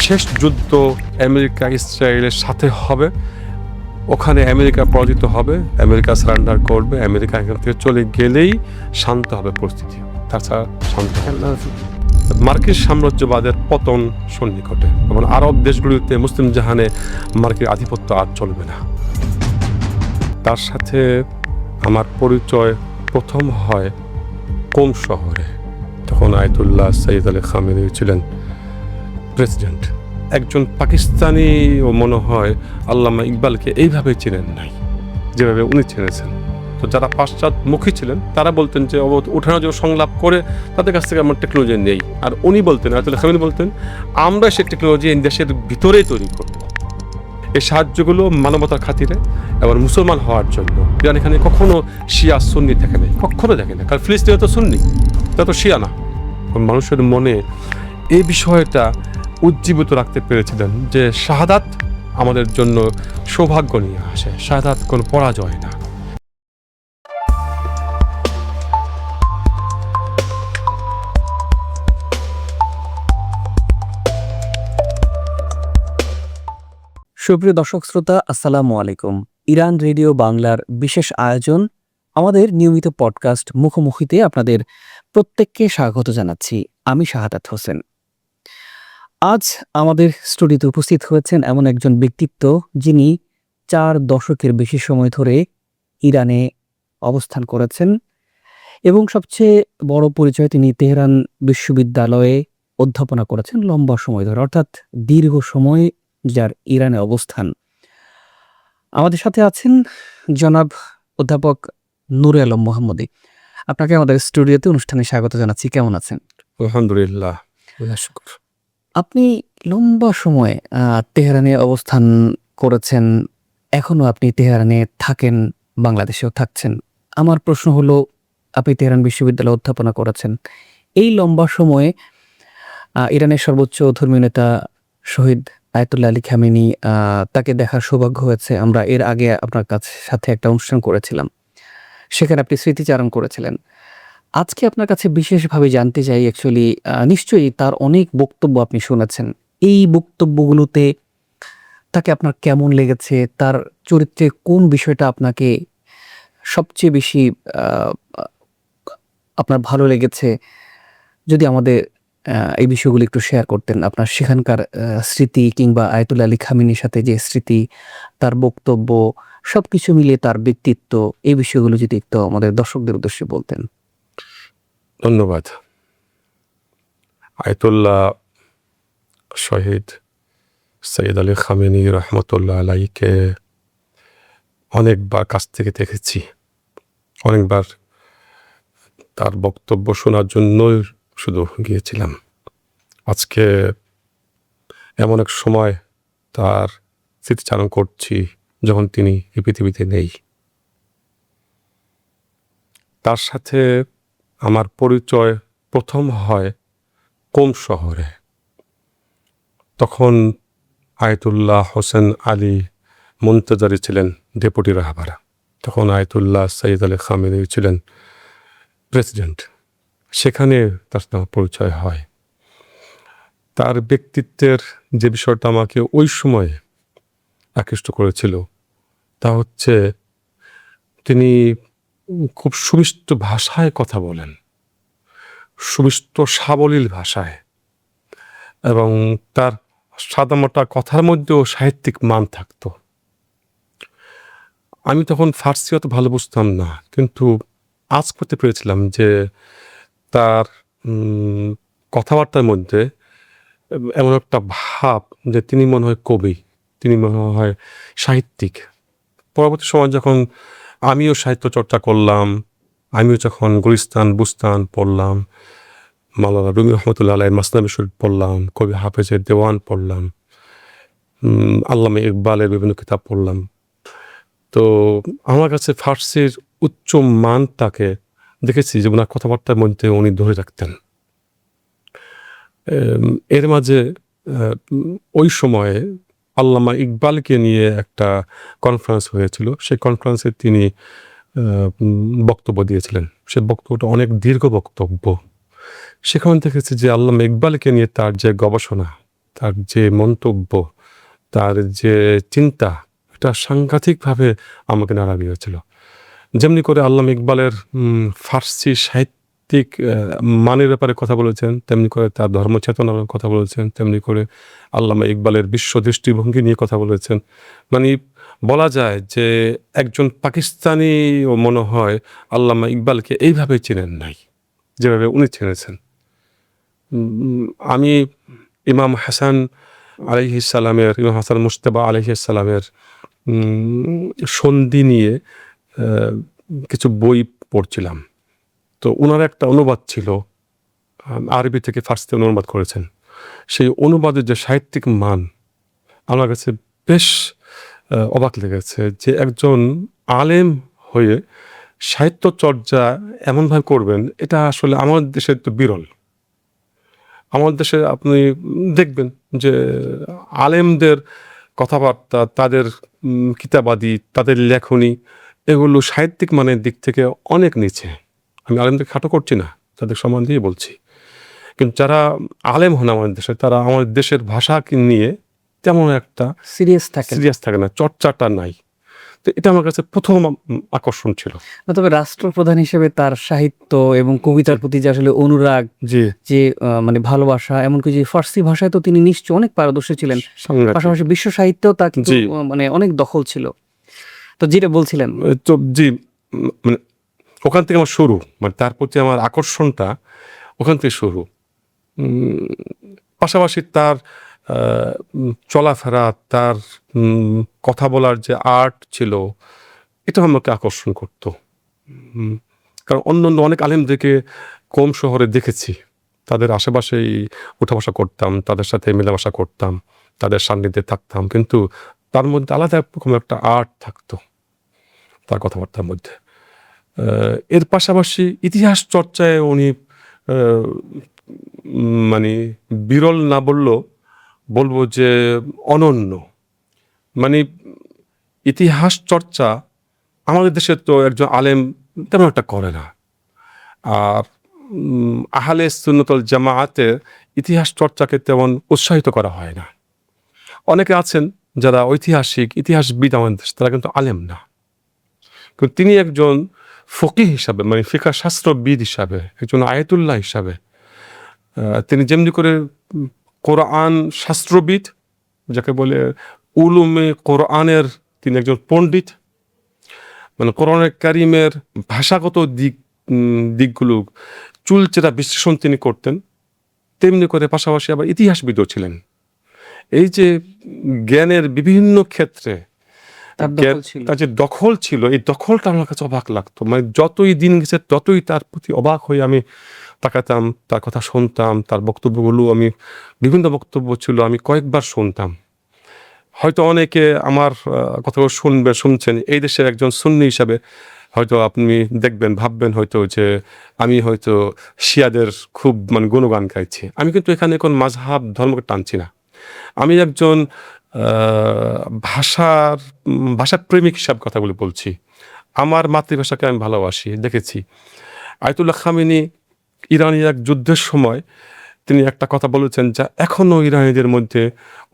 শেষ যুদ্ধ আমেরিকা ইসরায়েলের সাথে হবে, ওখানে আমেরিকা পরাজিত হবে, আমেরিকা সারেন্ডার করবে, আমেরিকা এখান থেকে চলে গেলেই শান্ত হবে পরিস্থিতি, তাছাড়া শান্ত হবে না। মার্কিন সাম্রাজ্যবাদের পতন সন্নিকটে এবং আরব দেশগুলিতে মুসলিম জাহানে মার্কিন আধিপত্য আর চলবে না। তার সাথে আমার পরিচয় প্রথম হয় কোম শহরে। তখন আয়াতুল্লাহ সৈয়দ আলী খামেনি ছিলেন প্রেসিডেন্ট। একজন পাকিস্তানি ও মনে হয় আল্লামা ইকবালকে এইভাবে চিনেন নাই যেভাবে উনি চিনেছেন। তো যারা পাশ্চাত্যমুখী ছিলেন তারা বলতেন যে উঠানোর জন্য সংলাপ করে তাদের কাছ থেকে আমার টেকনোলজি নেই, আর উনি বলতেন, আয়াতুল্লাহ খামেনি বলতেন, আমরা সেই টেকনোলজি দেশের ভিতরেই তৈরি করব। এই সাহায্যগুলো মানবতার খাতিরে এবং মুসলমান হওয়ার জন্য। ইরান এখানে কখনো শিয়া সুন্নি দেখে নেই, কখনো দেখে না, কারণ ফিলিস্তিনে তো সুন্নি, তা তো শিয়া না। মানুষের মনে এই বিষয়টা উজ্জীবিত রাখতে পেরেছিলেন যে শাহাদাত আমাদের জন্য সৌভাগ্য নিয়ে আসে, শাহাদাত কোনো পরাজয় না। সুপ্রিয় দর্শক শ্রোতা, আসসালামু আলাইকুম। ইরান রেডিও বাংলার বিশেষ আয়োজন আমাদের নিয়মিত পডকাস্ট মুখোমুখিতে আপনাদের প্রত্যেককে স্বাগত জানাচ্ছি। আমি শাহাদাত হোসেন। আজ আমাদের স্টুডিওতে উপস্থিত হয়েছেন এমন একজন ব্যক্তিত্ব যিনি 4 দশকের বেশি সময় ধরে ইরানে অবস্থান করেছেন এবং সবচেয়ে বড় পরিচয়, তিনি তেহরান বিশ্ববিদ্যালয়ে অধ্যাপনা করেছেন লম্বা সময় ধরে, অর্থাৎ দীর্ঘ সময় যার ইরানে অবস্থান। আমাদের সাথে আছেন জনাব অধ্যাপক নূরে আলম মোহাম্মদী। আপনাকে আমাদের স্টুডিওতে অনুষ্ঠানে স্বাগত জানাচ্ছি। কেমন আছেন? আলহামদুলিল্লাহ। আপনি লম্বা সময় তেহরানে অবস্থান করেছেন, এখনো আপনি তেহরানে থাকেন, বাংলাদেশেও থাকছেন। আমার প্রশ্ন হলো, আপনি তেহরান বিশ্ববিদ্যালয়ে অধ্যাপনা করেছেন, এই লম্বা সময়ে ইরানের সর্বোচ্চ ধর্মীয় নেতা শহীদ আয়াতুল্লাহ আলী খামেনি, তাকে দেখার সৌভাগ্য হয়েছে। আমরা এর আগে আপনার সাথে একটা অনুষ্ঠান করেছিলাম, সেখানে আপনি স্মৃতিচারণ করেছিলেন। আজকে আপনার কাছে বিশেষভাবে জানতে চাই, অ্যাকচুয়ালি নিশ্চয়ই তার অনেক বক্তব্য আপনি শুনেছেন। এই বক্তব্যগুলোতে তাকে আপনার কেমন লেগেছে? তার চরিত্রে কোন বিষয়টা আপনাকে সবচেয়ে বেশি আপনার ভালো লেগেছে? যদি আমাদের এই বিষয়গুলো একটু শেয়ার করতেন, আপনার সেখানকার স্মৃতি কিংবা আয়াতুল্লাহ আলী খামেনির সাথে যে স্মৃতি, তার বক্তব্য, সবকিছু মিলিয়ে তার ব্যক্তিত্ব, এই বিষয়গুলো যদি একটু আমাদের দর্শকদের উদ্দেশ্যে বলতেন। ধন্যবাদ। আয়াতুল্লাহ শহীদ সৈয়দ আলী খামেনি রহমতুল্লাহ আলাইকে অনেকবার কাছ থেকে দেখেছি, অনেকবার তার বক্তব্য শোনার জন্যই শুধু গিয়েছিলাম। আজকে এমন এক সময় তার স্মৃতিচারণ করছি যখন তিনি এই পৃথিবীতে নেই। তার সাথে আমার পরিচয় প্রথম হয় কোম শহরে। তখন আয়াতুল্লাহ হোসেন আলী মুনতাজারি ছিলেন ডেপুটি রাহবার। তখন আয়াতুল্লাহ সৈয়দ আলী খামেনি ছিলেন প্রেসিডেন্ট। সেখানে তার সাথে পরিচয় হয়। তার ব্যক্তিত্বের যে বিষয়টা আমাকে ওই সময়ে আকৃষ্ট করেছিল তা হচ্ছে, তিনি খুব সুমিষ্ট ভাষায় কথা বলেন, সুমিষ্ট সাবলীল ভাষায়, এবং তার সাদামাটা কথার মধ্যেও সাহিত্যিক মান থাকতো। আমি তখন ফার্সি অত ভালো বুঝতাম না, কিন্তু আজ করতে পেরেছিলাম যে তার কথাবার্তার মধ্যে এমন একটা ভাব যে তিনি মনে হয় কবি, তিনি মনে হয় সাহিত্যিক। পরবর্তী সময় যখন আমিও সাহিত্য চর্চা করলাম, আমিও যখন গুলিস্তান বুস্তান পড়লাম, মাওলানা রুমি রহমতুল্লাহ আলাইহির মাসনাবি শরীফ পড়লাম, কবি হাফেজের দেওয়ান পড়লাম, আল্লামা ইকবালের বিভিন্ন কিতাব পড়লাম, তো আমার কাছে ফার্সির উচ্চ মানটাকে দেখেছি যে ওনার কথাবার্তার মধ্যে উনি ধরে রাখতেন। এর মাঝে ওই সময়ে আল্লামা ইকবালকে নিয়ে একটা কনফারেন্স হয়েছিল। সেই কনফারেন্সে তিনি বক্তব্য দিয়েছিলেন। সে বক্তব্যটা অনেক দীর্ঘ বক্তব্য। সেখানে দেখেছি যে আল্লামা ইকবালকে নিয়ে তার যে গবেষণা, তার যে মন্তব্য, তার যে চিন্তা, এটা সাংঘাতিকভাবে আমাকে নাড়া দিয়েছিল। যেমনি করে আল্লামা ইকবালের ফার্সি সাহিত্যিক মানের ব্যাপারে কথা বলেছেন, তেমনি করে তার ধর্মচেতনার কথা বলেছেন, তেমনি করে আল্লামা ইকবালের বিশ্ব দৃষ্টিভঙ্গি নিয়ে কথা বলেছেন। মানে বলা যায় যে একজন পাকিস্তানিও মনে হয় আল্লামা ইকবালকে এইভাবে চেনেন নাই যেভাবে উনি চিনেছেন। আমি ইমাম হাসান আলাইহিস সালামের, ইমাম হাসান মুজতবা আলাইহিস সালামের সন্ধি নিয়ে কিছু বই পড়ছিলাম। তো ওনার একটা অনুবাদ ছিল, আরবি থেকে ফার্সিতে অনুবাদ করেছেন। সেই অনুবাদের যে সাহিত্যিক মান আমার কাছে বেশ অবাক লেগেছে, যে একজন আলেম হয়ে সাহিত্য চর্চা এমনভাবে করবেন, এটা আসলে আমাদের দেশে তো বিরল। আমাদের দেশে আপনি দেখবেন যে আলেমদের কথাবার্তা, তাদের কিতাবাদি, তাদের লেখনী, এগুলো সাহিত্যিক মানের দিক থেকে অনেক নিচে। আমি আলেমদের খাটো করছি না, তাদের সম্মান দিয়ে বলছি। কিন্তু যারা আলেম হন আমাদের দেশে, তারা আমাদের দেশের ভাষাকে নিয়ে তেমন একটা সিরিয়াস থাকে না, চর্চাটা নাই। তো এটা আমার কাছে প্রথম আকর্ষণ ছিল। তবে রাষ্ট্রপ্রধান হিসেবে তার সাহিত্য এবং কবিতার প্রতি যে আসলে অনুরাগ, জি, যে মানে ভালোবাসা, এমনকি যে ফার্সি ভাষায় তো তিনি নিশ্চয় অনেক পারদর্শী ছিলেন, পাশাপাশি বিশ্ব সাহিত্যেও তার কিন্তু মানে অনেক দখল ছিল। তো যেটা বলছিলেন, তো জি, মানে ওখান থেকে আমার শুরু, মানে তার প্রতি আমার আকর্ষণটা ওখান থেকে শুরু। পাশাপাশি তার চলাফেরা, তার কথা বলার যে আর্ট ছিল, এটা আমাকে আকর্ষণ করতো। কারণ অন্য অনেক আলেমদেরকে কম শহরে দেখেছি, তাদের আশেপাশেই উঠা বসা করতাম, তাদের সাথে মেলামেশা করতাম, তাদের সান্নিধ্যে থাকতাম, কিন্তু তার মধ্যে আলাদা রকম একটা আর্ট থাকতো তার কথাবার্তার মধ্যে। এর পাশাপাশি ইতিহাস চর্চায় উনি মানে বিরল না বলবো যে অনন্য। মানে ইতিহাস চর্চা আমাদের দেশে তো একজন আলেম তেমন একটা করে না। আর আহলে সুন্নাতুল জামাআতে ইতিহাস চর্চাকে তেমন উৎসাহিত করা হয় না। অনেকে আছেন যারা ঐতিহাসিক ইতিহাসবিদ আমাদের দেশে, তারা কিন্তু আলেম না। কিন্তু তিনি একজন ফকিহ হিসাবে, মানে ফিকহ শাস্ত্রবিদ হিসাবে, একজন আয়াতুল্লাহ হিসাবে, তিনি যেমনি করে কোরআন শাস্ত্রবিদ, যাকে বলে উলুমে কোরআনের, তিনি একজন পণ্ডিত, মানে কোরআনের কারিমের ভাষাগত দিকগুলো চুলচেরা বিশ্লেষণ তিনি করতেন, তেমনি করে পাশাপাশি আবার ইতিহাসবিদও ছিলেন। এই যে জ্ঞানের বিভিন্ন ক্ষেত্রে তার যে দখল ছিল, এই দখলটা আমার কাছে অবাক লাগতো। মানে যতই দিন গেছে ততই তার প্রতি অবাক হয়ে আমি তাকাতাম, তার কথা শুনতাম, তার বক্তব্যগুলো, আমি বিভিন্ন বক্তব্য ছিল, আমি কয়েকবার শুনতাম। হয়তো অনেকে আমার কথাগুলো শুনছেন এই দেশের একজন সুন্নি হিসাবে, হয়তো আপনি দেখবেন, ভাববেন হয়তো যে আমি হয়তো শিয়াদের খুব মানে গুণগান গাইছি। আমি কিন্তু এখানে কোন মাযহাব ধর্মকে টানছি না। আমি একজন ভাষাপ্রেমিক হিসাবে কথাগুলো বলছি। আমার মাতৃভাষাকে আমি ভালোবাসি, দেখেছি। আয়াতুল্লাহ খামেনি ইরানি এক যুদ্ধের সময় তিনি একটা কথা বলেছেন, যা এখনও ইরানিদের মধ্যে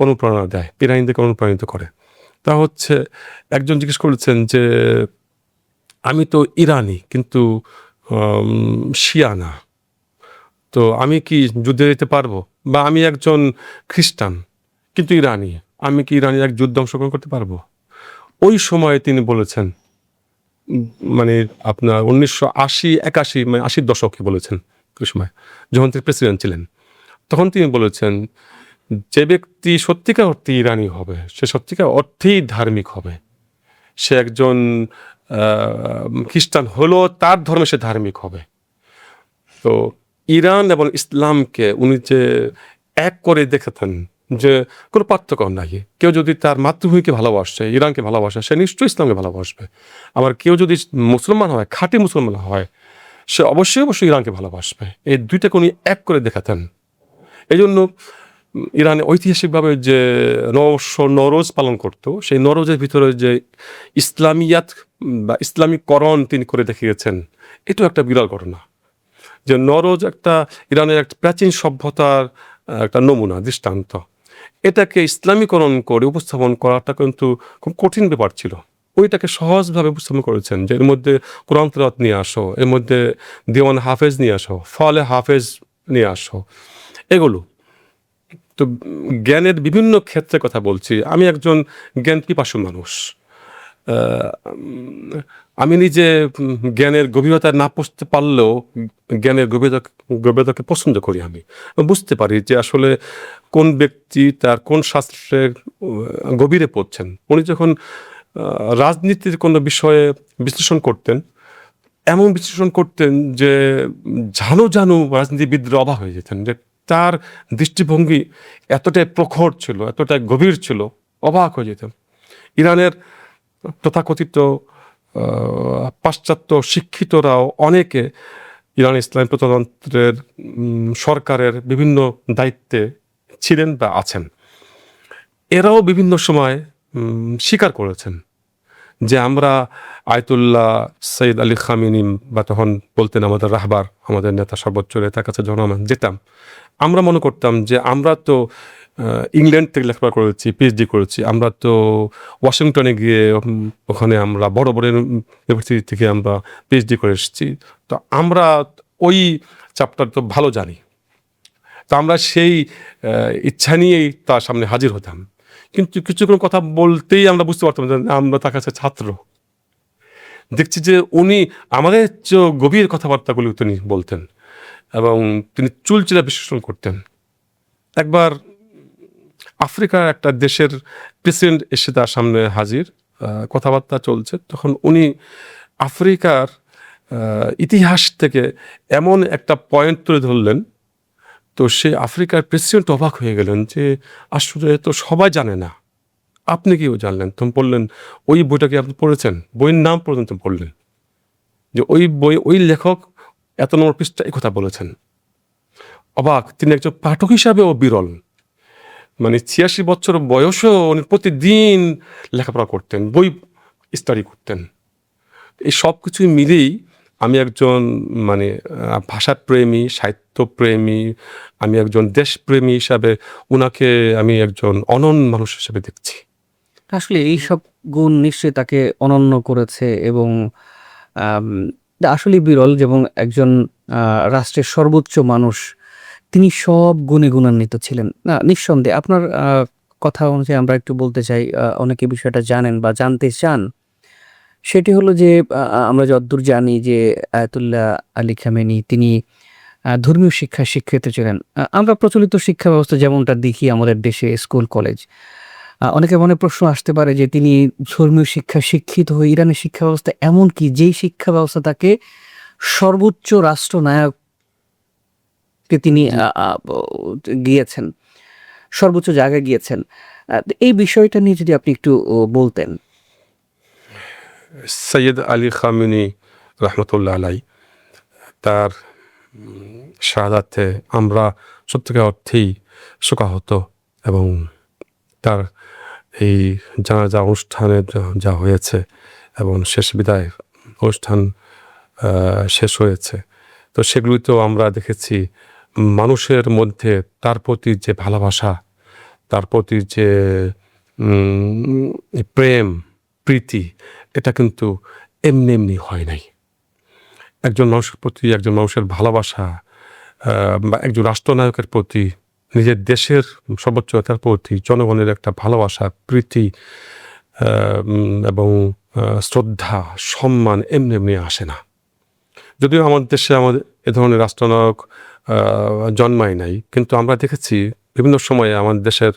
অনুপ্রেরণা দেয়, ইরানিদেরকে অনুপ্রাণিত করে। তা হচ্ছে, একজন জিজ্ঞেস করেছেন যে আমি তো ইরানি কিন্তু শিয়া না, তো আমি কি যুদ্ধে যেতে পারবো? বা আমি একজন খ্রিস্টান কিন্তু ইরানি, আমি কি ইরানের এক যুদ্ধে অংশগ্রহণ করতে পারবো? ওই সময়ে তিনি বলেছেন, মানে আপনার 1980-81, মানে 80-র দশকে বলেছেন, ওই সময় যখন তিনি প্রেসিডেন্ট ছিলেন, তখন তিনি বলেছেন যে ব্যক্তি সত্যিকার অর্থে ইরানি হবে, সে সত্যিকার অর্থেই ধার্মিক হবে। সে একজন খ্রিস্টান হলেও তার ধর্মে সে ধার্মিক হবে। তো ইরান এবং ইসলামকে উনি যে এক করে দেখাতেন, যে কোনো পার্থক্য নাই। কেউ যদি তার মাতৃভূমিকে ভালোবাসে, ইরানকে ভালোবাসে, সে নিশ্চয়ই ইসলামকে ভালোবাসবে। আবার কেউ যদি মুসলমান হয়, খাঁটি মুসলমান হয়, সে অবশ্যই ইরানকে ভালোবাসবে। এই দুইটাকে উনি এক করে দেখাতেন। এই জন্য ইরানে ঐতিহাসিকভাবে যে নরোজ পালন করত, সেই নরোজের ভিতরে যে ইসলামিয়াত বা ইসলামীকরণ তিনি করে দেখিয়েছেন, এটাও একটা বিরল ঘটনা। যে নরোজ একটা ইরানের একটা প্রাচীন সভ্যতার একটা নমুনা, দৃষ্টান্ত। এটাকে ইসলামীকরণ করে উপস্থাপন করাটা কিন্তু খুব কঠিন ব্যাপার ছিল। ওইটাকে সহজভাবে উপস্থাপন করেছেন যে এর মধ্যে কোরআন তেলাওয়াত নিয়ে আসো, এর মধ্যে দিওয়ান হাফেজ নিয়ে আসো, ফলে হাফেজ নিয়ে আসো, এগুলো তো জ্ঞানের বিভিন্ন ক্ষেত্রে কথা বলছি। আমি একজন জ্ঞান পিপাসু মানুষ। আমি নিজে জ্ঞানের গভীরতায় না পৌঁছতে পারলেও জ্ঞানের গভীরতাকে পছন্দ করি। আমি বুঝতে পারি যে আসলে কোন ব্যক্তি তার কোন শাস্ত্রের গভীরে পড়ছেন। উনি যখন রাজনীতির কোনো বিষয়ে বিশ্লেষণ করতেন, এমন বিশ্লেষণ করতেন যে জানো রাজনীতিবিদরা অবাক হয়ে যেতেন যে তার দৃষ্টিভঙ্গি এতটাই প্রখর ছিল, এতটাই গভীর ছিল, অবাক হয়ে যেতেন। ইরানের তথাকথিত পাশ্চাত্য শিক্ষিতরাও অনেকে ইরান ইসলামী প্রজাতন্ত্রের সরকারের বিভিন্ন দায়িত্বে ছিলেন বা আছেন। এরাও বিভিন্ন সময় স্বীকার করেছেন যে আমরা আয়তুল্লাহ সৈয়দ আলী খামেনি বা তখন বলতেন আমাদের রাহবার, আমাদের নেতা, সর্বোচ্চ নেতার কাছে যখন আমরা যেতাম, আমরা মনে করতাম যে আমরা তো ইংল্যান্ড থেকে লেখাপড়া করেছি, পিএইচডি করেছি, আমরা তো ওয়াশিংটনে গিয়ে ওখানে আমরা বড় বড় ইউনিভার্সিটি থেকে আমরা পিএইচডি করে এসেছি, তো আমরা ওই চ্যাপ্টার তো ভালো জানি। তো আমরা সেই ইচ্ছা নিয়েই তার সামনে হাজির হতাম। কিন্তু কিছুক্ষণ কথা বলতেই আমরা বুঝতে পারতাম যে আমরা তার কাছে ছাত্র। দেখছি যে উনি আমাদের যে গভীর কথাবার্তাগুলি তিনি বলতেন এবং তিনি চুলচেরা বিশ্লেষণ করতেন। একবার আফ্রিকার একটা দেশের প্রেসিডেন্ট এসে তার সামনে হাজির, কথাবার্তা চলছে, তখন উনি আফ্রিকার ইতিহাস থেকে এমন একটা পয়েন্ট তুলে ধরলেন, তো সে আফ্রিকার প্রেসিডেন্ট অবাক হয়ে গেলেন যে আসলে তো সবাই জানে না, আপনি কিও জানলেন? তখন বললেন ওই বইটাকে আপনি পড়েছেন? বইয়ের নাম পর্যন্ত বললেন যে ওই বই, ওই লেখক এত নম্বর পৃষ্ঠা এই কথা বলেছেন। অবাক, তিনি একজন পাঠক হিসাবেও বিরল। মানে 86 বছর বয়সেও উনি প্রতিদিন লেখাপড়া করতেন, বই স্টাডি করতেন। এই সব কিছুই মিলেই আমি একজন মানে ভাষাপ্রেমী, সাহিত্যপ্রেমী, আমি একজন দেশপ্রেমী হিসাবে উনাকে আমি একজন অনন্য মানুষ হিসেবে দেখছি। আসলে এই সব গুণ নিশ্চয়ই তাকে অনন্য করেছে এবং আসলেই বিরল, এবং একজন রাষ্ট্রের সর্বোচ্চ মানুষ, তিনি সব গুণে গুণান্বিত ছিলেন। না, নিঃসন্দেহে আপনার কথা অনুযায়ী আমরা একটু বলতে চাই, অনেকে বিষয়টা জানেন বা জানতে চান। সেটি হলো যে আমরা যতদূর জানি যে আয়াতুল্লাহ আলী খামেনি তিনি ধর্মীয় শিক্ষায় শিক্ষিত ছিলেন। আমরা প্রচলিত শিক্ষা ব্যবস্থা যেমনটা দেখি আমাদের দেশে স্কুল কলেজ, অনেকে মনে প্রশ্ন আসতে পারে যে তিনি ধর্মীয় শিক্ষা শিক্ষিত হয়ে ইরানের শিক্ষা ব্যবস্থা এমন কি যেই শিক্ষা ব্যবস্থা তাকে সর্বোচ্চ রাষ্ট্রনায়ককে তিনি গিয়েছেন, সর্বোচ্চ জায়গায় গিয়েছেন। এই বিষয়টা নিয়ে যদি আপনি একটু বলতেন। সৈয়দ আলী খামেনি রহমতুল্লাহ আলাই, তার শাহাদাতে আমরা সত্যিকার অর্থেই শোকাহত এবং তার এই জানাজা অনুষ্ঠানে যা হয়েছে এবং শেষ বিদায় অনুষ্ঠান শেষ হয়েছে, তো সেগুলিতেও আমরা দেখেছি মানুষের মধ্যে তার প্রতি যে ভালোবাসা, তার প্রতি যে প্রেম প্রীতি, এটা কিন্তু এমনি এমনি হয় নাই। একজন মানুষের প্রতি একজন মানুষের ভালোবাসা বা একজন রাষ্ট্রনায়কের প্রতি, নিজের দেশের সর্বোচ্চ নেতার প্রতি জনগণের একটা ভালোবাসা, প্রীতি এবং শ্রদ্ধা, সম্মান এমনি এমনি আসে না। যদিও আমাদের দেশে আমাদের এ ধরনের রাষ্ট্রনায়ক জন্মায় নাই, কিন্তু আমরা দেখেছি বিভিন্ন সময়ে আমাদের দেশের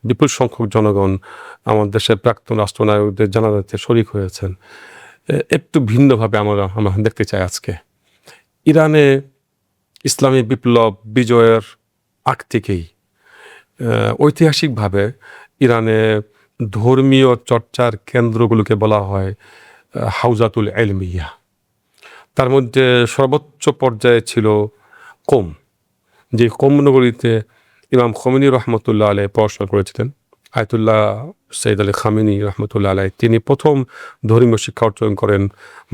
বিপুল সংখ্যক জনগণ আমাদের দেশের প্রাক্তন রাষ্ট্রনায়কদের জানাজাতে শরিক হয়েছেন। একটু ভিন্নভাবে আমরা দেখতে চাই আজকে। ইরানে ইসলামী বিপ্লব বিজয়ের আগ থেকেই ঐতিহাসিকভাবে ইরানে ধর্মীয় চর্চার কেন্দ্রগুলোকে বলা হয় হাউজাতুল এলমিয়া। তার মধ্যে সর্বোচ্চ পর্যায়ে ছিল কোম, যে কোম নগরীতে ইমাম খোমেনি রহমতুল্লাহ আলাই পড়াশোনা করেছিলেন। আয়াতুল্লাহ সৈয়দ আলী খামেনি রহমতুল্লাহ আলাই তিনি প্রথম ধর্মীয় শিক্ষা অর্জন করেন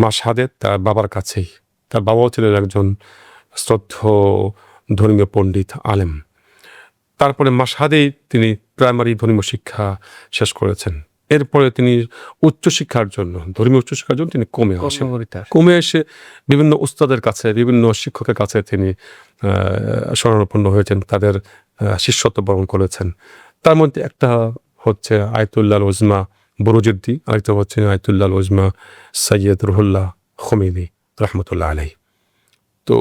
মাশহাদে তার বাবার কাছেই। তার বাবাও ছিলেন একজন শ্রদ্ধেয় ধর্মীয় পণ্ডিত, আলেম। তারপরে মাশহাদেই তিনি প্রাইমারি ধর্মীয় শিক্ষা শেষ করেছেন। এরপরে তিনি উচ্চশিক্ষার জন্য ধর্মীয় উচ্চশিক্ষার জন্য তিনি কমে এসে বিভিন্ন উস্তাদের কাছে, বিভিন্ন শিক্ষকের কাছে তিনি শরণাপন্ন হয়েছেন, তাদের শিষ্যত্ব বরণ করেছেন। তার মধ্যে একটা হচ্ছে আয়াতুল্লাহ উজমা বুরুজুদ্দি, আরেকটা হচ্ছে আয়াতুল্লাহ উজমা সৈয়দ রুহুল্লাহ খোমেনি রহমতুল্লাহ আলাইহি। তো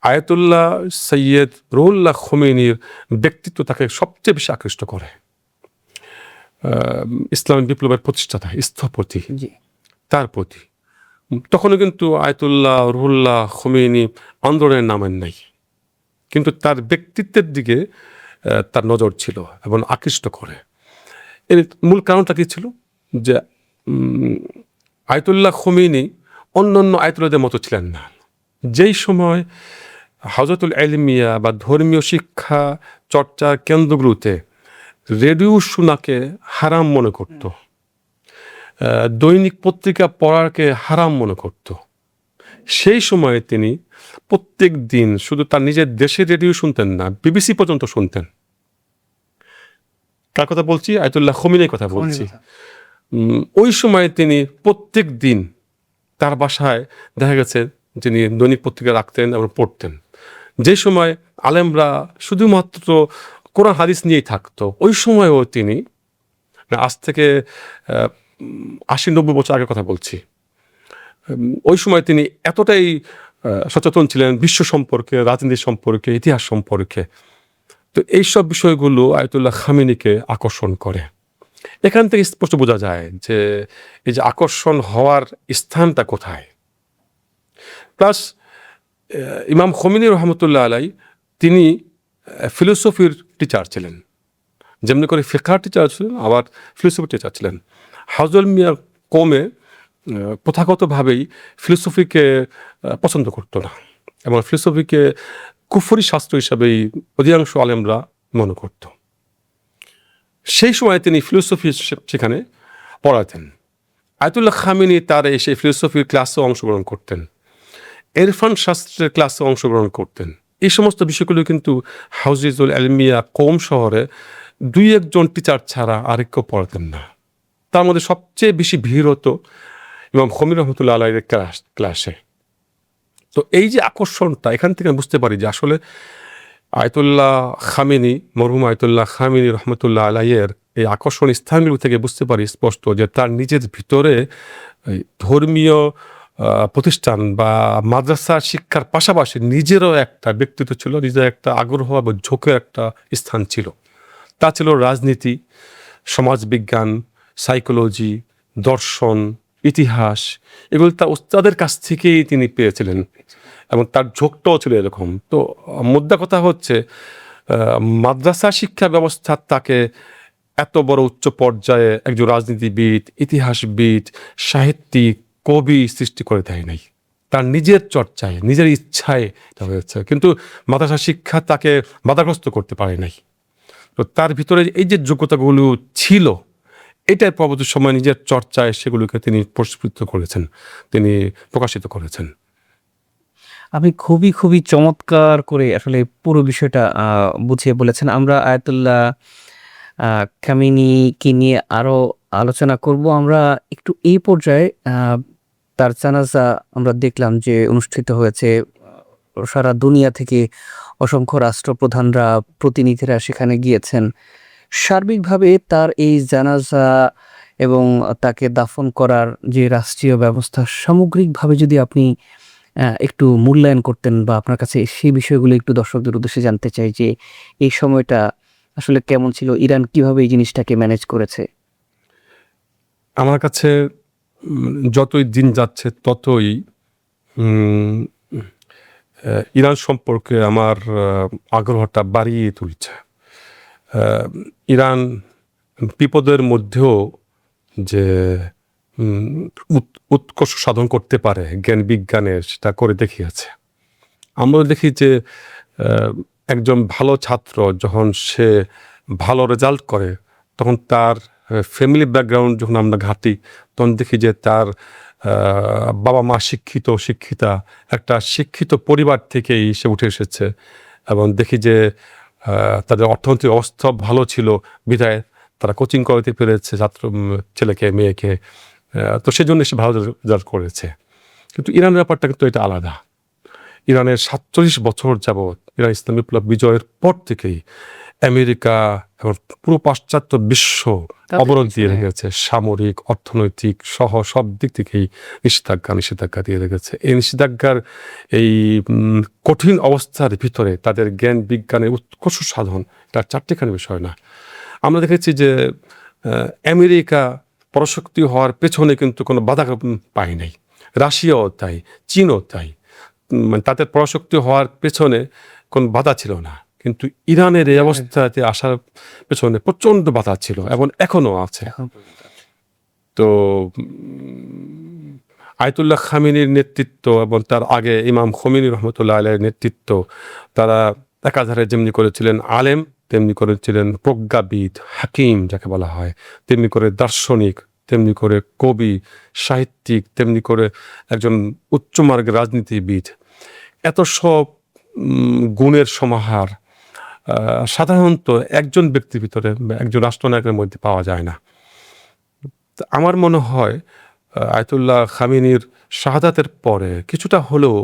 আয়াতুল্লাহ সৈয়দ রুহুল্লাহ খোমেনির ব্যক্তিত্ব তাকে সবচেয়ে বেশি আকৃষ্ট করে। ইসলামী বিপ্লবের প্রতিষ্ঠাতা, স্থপতি, তার প্রতি তখনও কিন্তু আয়াতুল্লাহ রুহুল্লাহ খোমেনি আন্দোলনের নামেন নাই, কিন্তু তার ব্যক্তিত্বের দিকে তার নজর ছিল এবং আকৃষ্ট করে। এর মূল কারণটা কি ছিল? যে আয়াতুল্লাহ খোমেনি অন্যান্য আয়াতুল্লাহদের মতো ছিলেন না। যেই সময় হাজরাতুল ইলমিয়া বা ধর্মীয় শিক্ষা চর্চার কেন্দ্রগুলোতে রেডিও শোনাকে হারাম মনে করত, দৈনিক পত্রিকা পড়াকে হারাম মনে করত, সেই সময়ে তিনি প্রত্যেক দিন শুধু তার নিজের দেশের রেডিও শুনতেন না, বিবিসি পর্যন্ত শুনতেন। কার কথা বলছি? আয়াতুল্লাহ খোমেনির কথা বলছি। ওই সময়ে তিনি প্রত্যেক দিন তার বাসায় দেখা গেছে তিনি দৈনিক পত্রিকা রাখতেন এবং পড়তেন। যে সময় আলেমরা শুধুমাত্র কোরআন হাদিস নিয়েই থাকতো, ওই সময়ও তিনি, আজ থেকে 80-90 বছর আগের কথা বলছি, ওই সময় তিনি এতটাই সচেতন ছিলেন বিশ্ব সম্পর্কে, রাজনীতি সম্পর্কে, ইতিহাস সম্পর্কে। তো এইসব বিষয়গুলো আয়াতুল্লাহ খোমেনিকে আকর্ষণ করে। এখান থেকে স্পষ্ট বোঝা যায় যে এই যে আকর্ষণ হওয়ার স্থানটা কোথায়। প্লাস ইমাম খোমেনি রহমতুল্লাহ আলাই তিনি ফিলোসফির টিচার ছিলেন, যেমনি করে ফিকহার টিচার ছিলেন, আবার ফিলোসফির টিচার ছিলেন। হাজল মিয়ার কমে প্রথাগতভাবেই ফিলোসফিকে পছন্দ করতো না এবং ফিলোসফিকে কুফরি শাস্ত্র হিসাবেই অধিকাংশ আলেমরা মনে করত। সেই সময় তিনি ফিলোসফি সেখানে পড়াতেন। আয়াতুল্লাহ খোমেনি তার সেই ফিলোসফির ক্লাসে অংশগ্রহণ করতেন, ইরফান শাস্ত্রের ক্লাসে অংশগ্রহণ করতেন। এই সমস্ত বিষয়গুলো কিন্তু হাউজিজুল ইলমিয়া কম শহরে 2-1 টিচার ছাড়া আরেক কেউ পড়াতেন না। তার মধ্যে সবচেয়ে বেশি ভিড় হতো ইমাম খোমেনি রহমতুল্লাহ আলাইহির ক্লাসে। তো এই যে আকর্ষণটা, এখান থেকে বুঝতে পারি যে আসলে আয়াতুল্লাহ খোমেনি, মরহুম আয়াতুল্লাহ খোমেনি রহমতুল্লাহ আলাইহির এই আকর্ষণ স্থানগুলো থেকে বুঝতে পারি স্পষ্ট যে তার নিজের ভিতরে ধর্মীয় প্রতিষ্ঠান বা মাদ্রাসা শিক্ষার পাশাপাশি নিজেরও একটা ব্যক্তিত্ব ছিল, নিজের একটা আগ্রহ বা ঝোঁকের একটা স্থান ছিল। তা ছিল রাজনীতি, সমাজবিজ্ঞান, সাইকোলজি, দর্শন, ইতিহাস। এগুলো তার উস্তাদের কাছ থেকেই তিনি পেয়েছিলেন এবং তার ঝোঁকটাও ছিল এরকম। তো মুদ্রা কথা হচ্ছে মাদ্রাসা শিক্ষা ব্যবস্থা তাকে এত বড় উচ্চ পর্যায়ে একজন রাজনীতিবিদ, ইতিহাসবিদ, সাহিত্যিক, কবি সৃষ্টি করে দেয় নাই। তার নিজের চর্চায়, নিজের ইচ্ছায় এটা হয়েছে, কিন্তু মাদ্রাসা শিক্ষা তাকে বাধাগ্রস্ত করতে পারে নাই। তো তার ভিতরে এই যে যোগ্যতাগুলো ছিল, এটার পরবর্তী সময় নিজের চর্চায় সেগুলোকে তিনি প্রস্ফুটিত করেছেন, তিনি প্রকাশিত করেছেন। আপনি খুবই চমৎকার করে আসলে পুরো বিষয়টা বুঝিয়ে বলেছেন। আমরা আয়াতুল্লাহ খোমেনিকে নিয়ে আরো আলোচনা করব। আমরা একটু এই পর্যায়ে তার জানাজা আমরা দেখলাম যে অনুষ্ঠিত হয়েছে। সারা দুনিয়া থেকে অসংখ্য রাষ্ট্রপ্রধানরা, প্রতিনিধিরা সেখানে গিয়েছেন। সার্বিকভাবে তার এই জানাজা এবং তাকে দাফন করার যে রাষ্ট্রীয় ব্যবস্থা, সামগ্রিকভাবে যদি আপনি একটু মূল্যায়ন করতেন বা আপনার কাছে সেই বিষয়গুলো একটু দর্শকদের উদ্দেশ্যে জানতে চাই যে এই সময়টা আসলে কেমন ছিল, ইরান কিভাবে এই জিনিসটাকে ম্যানেজ করেছে? আমার কাছে যতই দিন যাচ্ছে ততই ইরান সম্পর্কে আমার আগ্রহটা বাড়িয়ে তুলছে। ইরান বিপদের মধ্যেও যে উৎকর্ষ সাধন করতে পারে জ্ঞান বিজ্ঞানের, সেটা করে দেখিয়েছে। আমরা দেখি যে একজন ভালো ছাত্র যখন সে ভালো রেজাল্ট করে, তখন তার ফ্যামিলি ব্যাকগ্রাউন্ড যখন আমরা ঘাঁটি, তখন দেখি যে তার বাবা মা শিক্ষিতা, একটা শিক্ষিত পরিবার থেকেই সে উঠে এসেছে। এবং দেখি যে তাদের অর্থনৈতিক অবস্থা ভালো ছিল বিধায় তারা কোচিং করাতে পেরেছে ছেলেকে মেয়েকে, তো সেজন্য সে ভালো রেজাল্ট করেছে। কিন্তু ইরানের ব্যাপারটা কিন্তু এটা আলাদা। ইরানের 47 বছর যাবৎ ইরান ইসলামী বিপ্লব বিজয়ের পর থেকেই আমেরিকা এবং পুরো পাশ্চাত্য বিশ্ব অবরোধ দিয়ে রেখেছে, সামরিক, অর্থনৈতিক সহ সব দিক থেকেই নিষেধাজ্ঞা দিয়ে রেখেছে। এই নিষেধাজ্ঞার এই কঠিন অবস্থার ভিতরে তাদের জ্ঞান বিজ্ঞানের উৎকর্ষ সাধন, তার চারটিখানি বিষয় না। আমরা দেখেছি যে আমেরিকা পরাশক্তি হওয়ার পেছনে কিন্তু কোনো বাধা পায় নাই, রাশিয়াও তাই, চীনও তাই, মানে তাদের পরাশক্তি হওয়ার পেছনে কোনো বাধা ছিল না। কিন্তু ইরানের এই অবস্থাতে আসার পেছনে প্রচন্ড বাধা ছিল এবং এখনো আছে। তো আয়াতুল্লাহ খামেনির নেতৃত্ব এবং তার আগে ইমাম খোমেনি রহমতুল্লাহ আলাইহির নেতৃত্ব, তারা একাধারে যেমনি করেছিলেন আলেম, তেমনি করেছিলেন প্রজ্ঞাবিদ, হাকিম যাকে বলা হয়, তেমনি করে দার্শনিক, তেমনি করে কবি, সাহিত্যিক, তেমনি করে একজন উচ্চমার্গের রাজনীতিবিদ। এত সব গুণের সমাহার সাধারণত একজন ব্যক্তির ভিতরে, একজন রাষ্ট্রনায়কের মধ্যে পাওয়া যায় না। আমার মনে হয় আয়াতুল্লাহ খামেনির শাহাদাতের পরে কিছুটা হলেও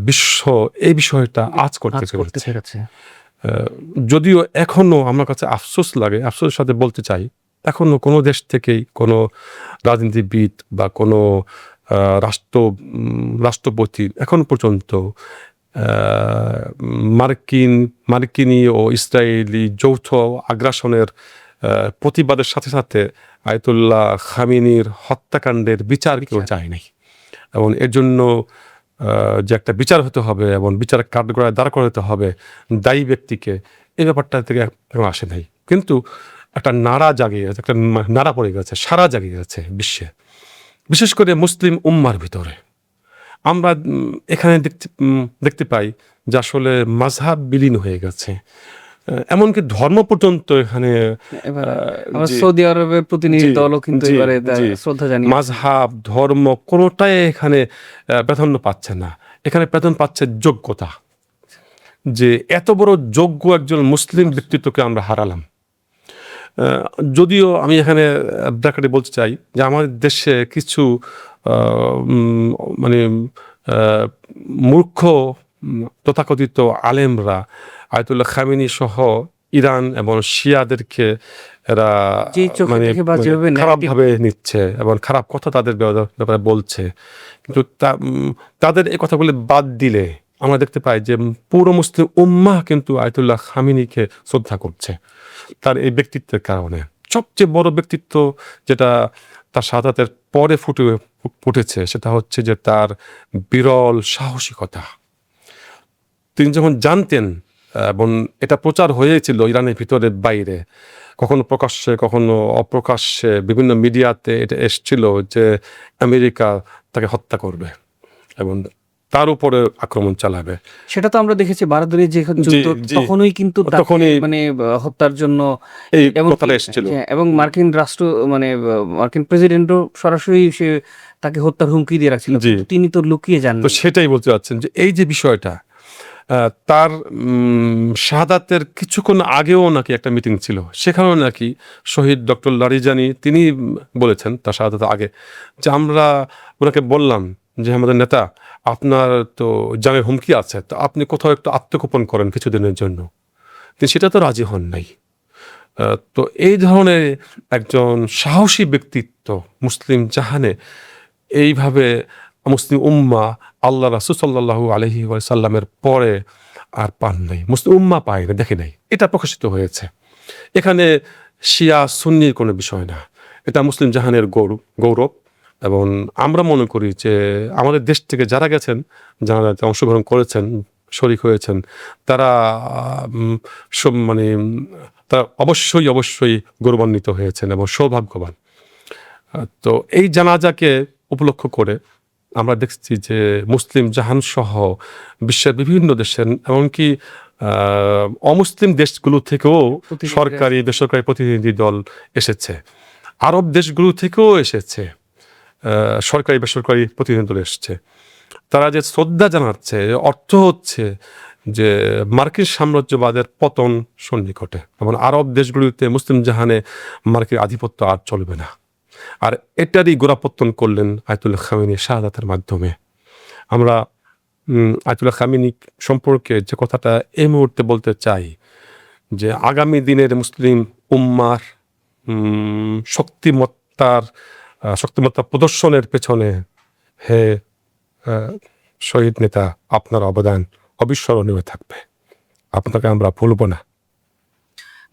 বিশ্ব এই বিষয়টা আজ করতে পেরেছে। যদিও এখনো আমার কাছে আফসোস লাগে, আফসোসের সাথে বলতে চাই, এখনো কোনো দেশ থেকেই কোনো রাজনীতিবিদ বা কোনো রাষ্ট্রপতি এখন পর্যন্ত মার্কিনী ও ইসরায়েলি যৌথ আগ্রাসনের প্রতিবাদের সাথে সাথে আয়াতুল্লাহ খামেনির হত্যাকাণ্ডের বিচার কেউ চায় নাই। এবং এর জন্য যে একটা বিচার হতে হবে এবং বিচার কাঠগড়ায় দাঁড় করাতে হবে দায়ী ব্যক্তিকে, এই ব্যাপারটা থেকে আসে নাই। কিন্তু একটা নাড়া জাগিয়ে গেছে, একটা নাড়া পড়ে গেছে, সারা জাগিয়ে গেছে বিশ্বে, বিশেষ করে মুসলিম উম্মার ভিতরে। আমরা এখানে দেখতে পাই যে আসলে মাযহাব বিলীন হয়ে গেছে, এমনকি ধর্ম পর্যন্ত এখানে। সৌদি আরবের প্রতিনিধি দলও কিন্তু এবারে শ্রদ্ধা জানিয়ে মাযহাব ধর্ম কোনোটাই এখানে প্রাধান্য পাচ্ছে না। এখানে প্রাধান্য পাচ্ছে যোগ্যতা, যে এত বড় যোগ্য একজন মুসলিম ব্যক্তিত্বকে আমরা হারালাম। যদিও আমি এখানে ব্র্যাকেটে বলতে চাই যে আমাদের দেশে কিছু মানে মূর্খ তথাকথিত আলেমরা আয়াতুল্লাহ খামেনি সহ ইরান এবং শিয়াদেরকে এরা মানে খারাপভাবে নিচ্ছে এবং খারাপ কথা তাদের ব্যাপারে বলছে। কিন্তু তাদের এই কথাগুলি বাদ দিলে আমরা দেখতে পাই যে পুরো মুসলিম উম্মাহ কিন্তু আয়াতুল্লাহ খামেনিকে শ্রদ্ধা করছে তার এই ব্যক্তিত্বের কারণে। সবচেয়ে বড় ব্যক্তিত্ব যেটা তার শাহাদাতের পরে ফুটেছে সেটা হচ্ছে যে তার বিরল সাহসিকতা। তিনি যখন জানতেন, এবং এটা প্রচার হয়েছিল ইরানের ভিতরে বাইরে, কখনো প্রকাশ্যে কখনো অপ্রকাশ্যে বিভিন্ন মিডিয়াতে এটা এসছিল যে আমেরিকা তাকে হত্যা করবে এবং তার উপরে আক্রমণ চালাবে। সেটা তো আমরা দেখেছি বারাদুরি যে যুদ্ধ, তখনই কিন্তু মানে হত্যার জন্য এই কথাটা এসেছিল এবং মার্কিন মার্কিন প্রেসিডেন্টও সরাসরি সে তাকে হত্যার হুমকি দিয়ে রাখছিল, তিনি তো লুকিয়ে যান। তো সেটাই বলতে চাচ্ছেন যে এই যে বিষয়টা, তার শাহাদাতের কিছুক্ষণ আগেও নাকি একটা মিটিং ছিল, সেখানেও নাকি শহীদ ডক্টর লারিজানি তিনি বলেছেন তার শাহাদাতের আগে যে আমরা ওনাকে বললাম যে আমাদের নেতা, আপনার তো জানের হুমকি আছে, তো আপনি কোথাও একটু আত্মগোপন করেন কিছুদিনের জন্য। তিনি সেটা তো রাজি হন নাই। তো এই ধরনের একজন সাহসী ব্যক্তিত্ব মুসলিম জাহানে এইভাবে মুসলিম উম্মাহ আল্লাহ রাসূল সাল্লাল্লাহু আলাইহি ওয়াসাল্লামের পরে আর পান নাই, মুসলিম উম্মাহ পায় না, দেখে নাই। এটা প্রকাশিত হয়েছে। এখানে শিয়া সুন্নির কোনো বিষয় না, এটা মুসলিম জাহানের গৌরব। এবং আমরা মনে করি যে আমাদের দেশ থেকে যারা গেছেন, যারা অংশগ্রহণ করেছেন, শরীক হয়েছেন, তারা মানে তারা অবশ্যই গৌরবান্বিত হয়েছেন এবং সৌভাগ্যবান। তো এই জানাজাকে উপলক্ষ করে আমরা দেখছি যে মুসলিম জাহান সহ বিশ্বের বিভিন্ন দেশের, এমনকি অমুসলিম দেশগুলো থেকেও সরকারি বেসরকারি প্রতিনিধি দল এসেছে, আরব দেশগুলো থেকেও এসেছে সরকারি বেসরকারি প্রতিনিধি দল এসেছে। তারা যে শ্রদ্ধা জানাচ্ছে, অর্থ হচ্ছে যে মার্কিন সাম্রাজ্যবাদের পতন সন্নিকটে এবং আরব দেশগুলিতে মুসলিম জাহানে মার্কিন আধিপত্য আর চলবে না। আর এটারই গোড়াপত্তন করলেন আয়াতুল্লাহ খামেনি শাহাদাতের মাধ্যমে। আমরা আয়াতুল্লাহ খামেনি সম্পর্কে যে কথাটা এই মুহূর্তে বলতে চাই, যে আগামী দিনের মুসলিম উম্মার শক্তিমত্তা প্রদর্শনের পেছনে হে শহীদ নেতা, আপনার অবদান অবিস্মরণীয় থাকবে, আপনাকে আমরা ভুলব না।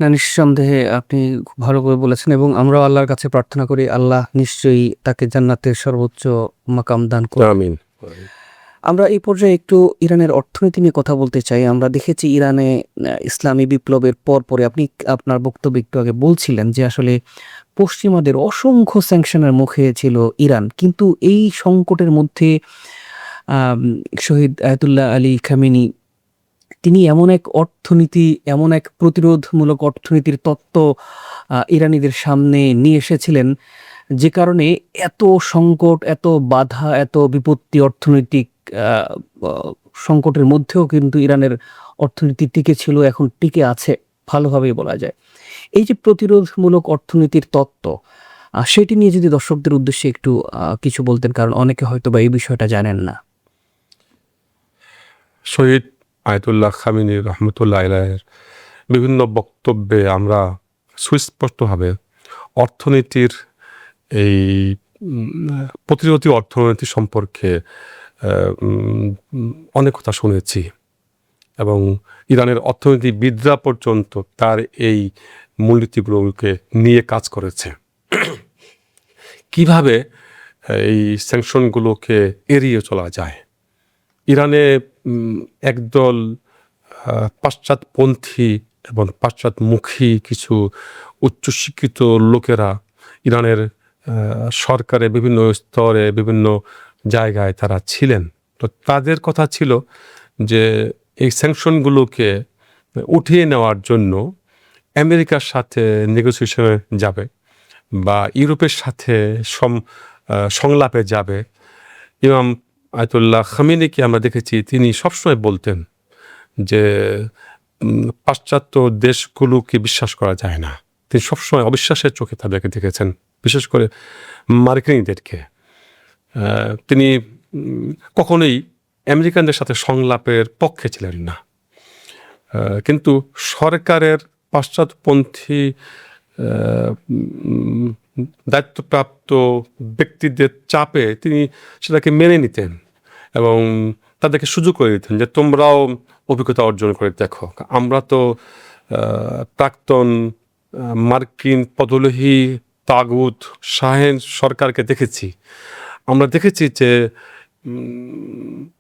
না, নিঃসন্দেহে আপনি খুব ভালো করে বলেছেন, এবং আমরাও আল্লাহর কাছে প্রার্থনা করি আল্লাহ নিশ্চয়ই তাকে জান্নাতের সর্বোচ্চ মাকাম দান করুন। আমিন। আমরা এই পর্যায়ে একটু ইরানের অর্থনীতি নিয়ে কথা বলতে চাই। আমরা দেখেছি ইরানে ইসলামী বিপ্লবের পরে আপনি আপনার বক্তব্য একটু আগে বলছিলেন যে আসলে পশ্চিমাদের অসংখ্য স্যাংশনের মুখে ছিল ইরান, কিন্তু এই সংকটের মধ্যে শহীদ আয়াতুল্লাহ আলী খামেনি তিনি এমন এক প্রতিরোধমূলক অর্থনীতির তত্ত্ব ইরানিদের সামনে নিয়ে এসেছিলেন, যে কারণে এত সংকট, এত বাধা, এত বিপত্তি, অর্থনৈতিক সংকটের মধ্যেও কিন্তু ইরানের অর্থনীতি টিকে ছিল, এখন টিকে আছে ভালোভাবেই বলা যায়। এই যে প্রতিরোধমূলক অর্থনীতির তত্ত্ব, সেটি নিয়ে যদি দর্শকদের উদ্দেশ্যে একটু কিছু বলতেন, কারণ অনেকে হয়তো বা এই বিষয়টা জানেন না। শহীদ আয়াতুল্লাহ খামেনি রহমতুল্লাহ আলাইহির বিভিন্ন বক্তব্যে আমরা সুস্পষ্টভাবে অর্থনীতির এই প্রতিরোধী অর্থনীতি সম্পর্কে অনেক কথা শুনেছি, এবং ইরানের অর্থনীতিবিদরা পর্যন্ত তার এই মূলনীতিগুলোকে নিয়ে কাজ করেছে। কিভাবে এই স্যাংশনগুলোকে এড়িয়ে চলা যায়। ইরানে একদল পাশ্চাত্যপন্থী এবং পাশ্চাত্যমুখী কিছু উচ্চশিক্ষিত লোকেরা ইরানের সরকারের বিভিন্ন স্তরে বিভিন্ন জায়গায় তারা ছিলেন। তো তাদের কথা ছিল যে এই স্যাংশনগুলোকে উঠিয়ে নেওয়ার জন্য আমেরিকার সাথে নেগোসিয়েশনে যাবে বা ইউরোপের সাথে সংলাপে যাবে। ইমাম আয়াতুল্লাহ খামেনিকে আমরা দেখেছি তিনি সবসময় বলতেন যে পাশ্চাত্য দেশগুলোকে বিশ্বাস করা যায় না। তিনি সবসময় অবিশ্বাসের চোখে তাদেরকে দেখেছেন, বিশেষ করে মার্কিনীদেরকে। তিনি কখনোই আমেরিকানদের সাথে সংলাপের পক্ষে ছিলেন না, কিন্তু সরকারের পাশ্চাত্যপন্থী দায়িত্বপ্রাপ্ত ব্যক্তিদের চাপে তিনি সেটাকে মেনে নিতেন এবং তাদেরকে সুযোগ করে দিতেন যে তোমরাও অভিজ্ঞতা অর্জন করে দেখো। আমরা তো প্রাক্তন মার্কিন পদলোহী তাগুত শাহেন সরকারকে দেখেছি, আমরা দেখেছি যে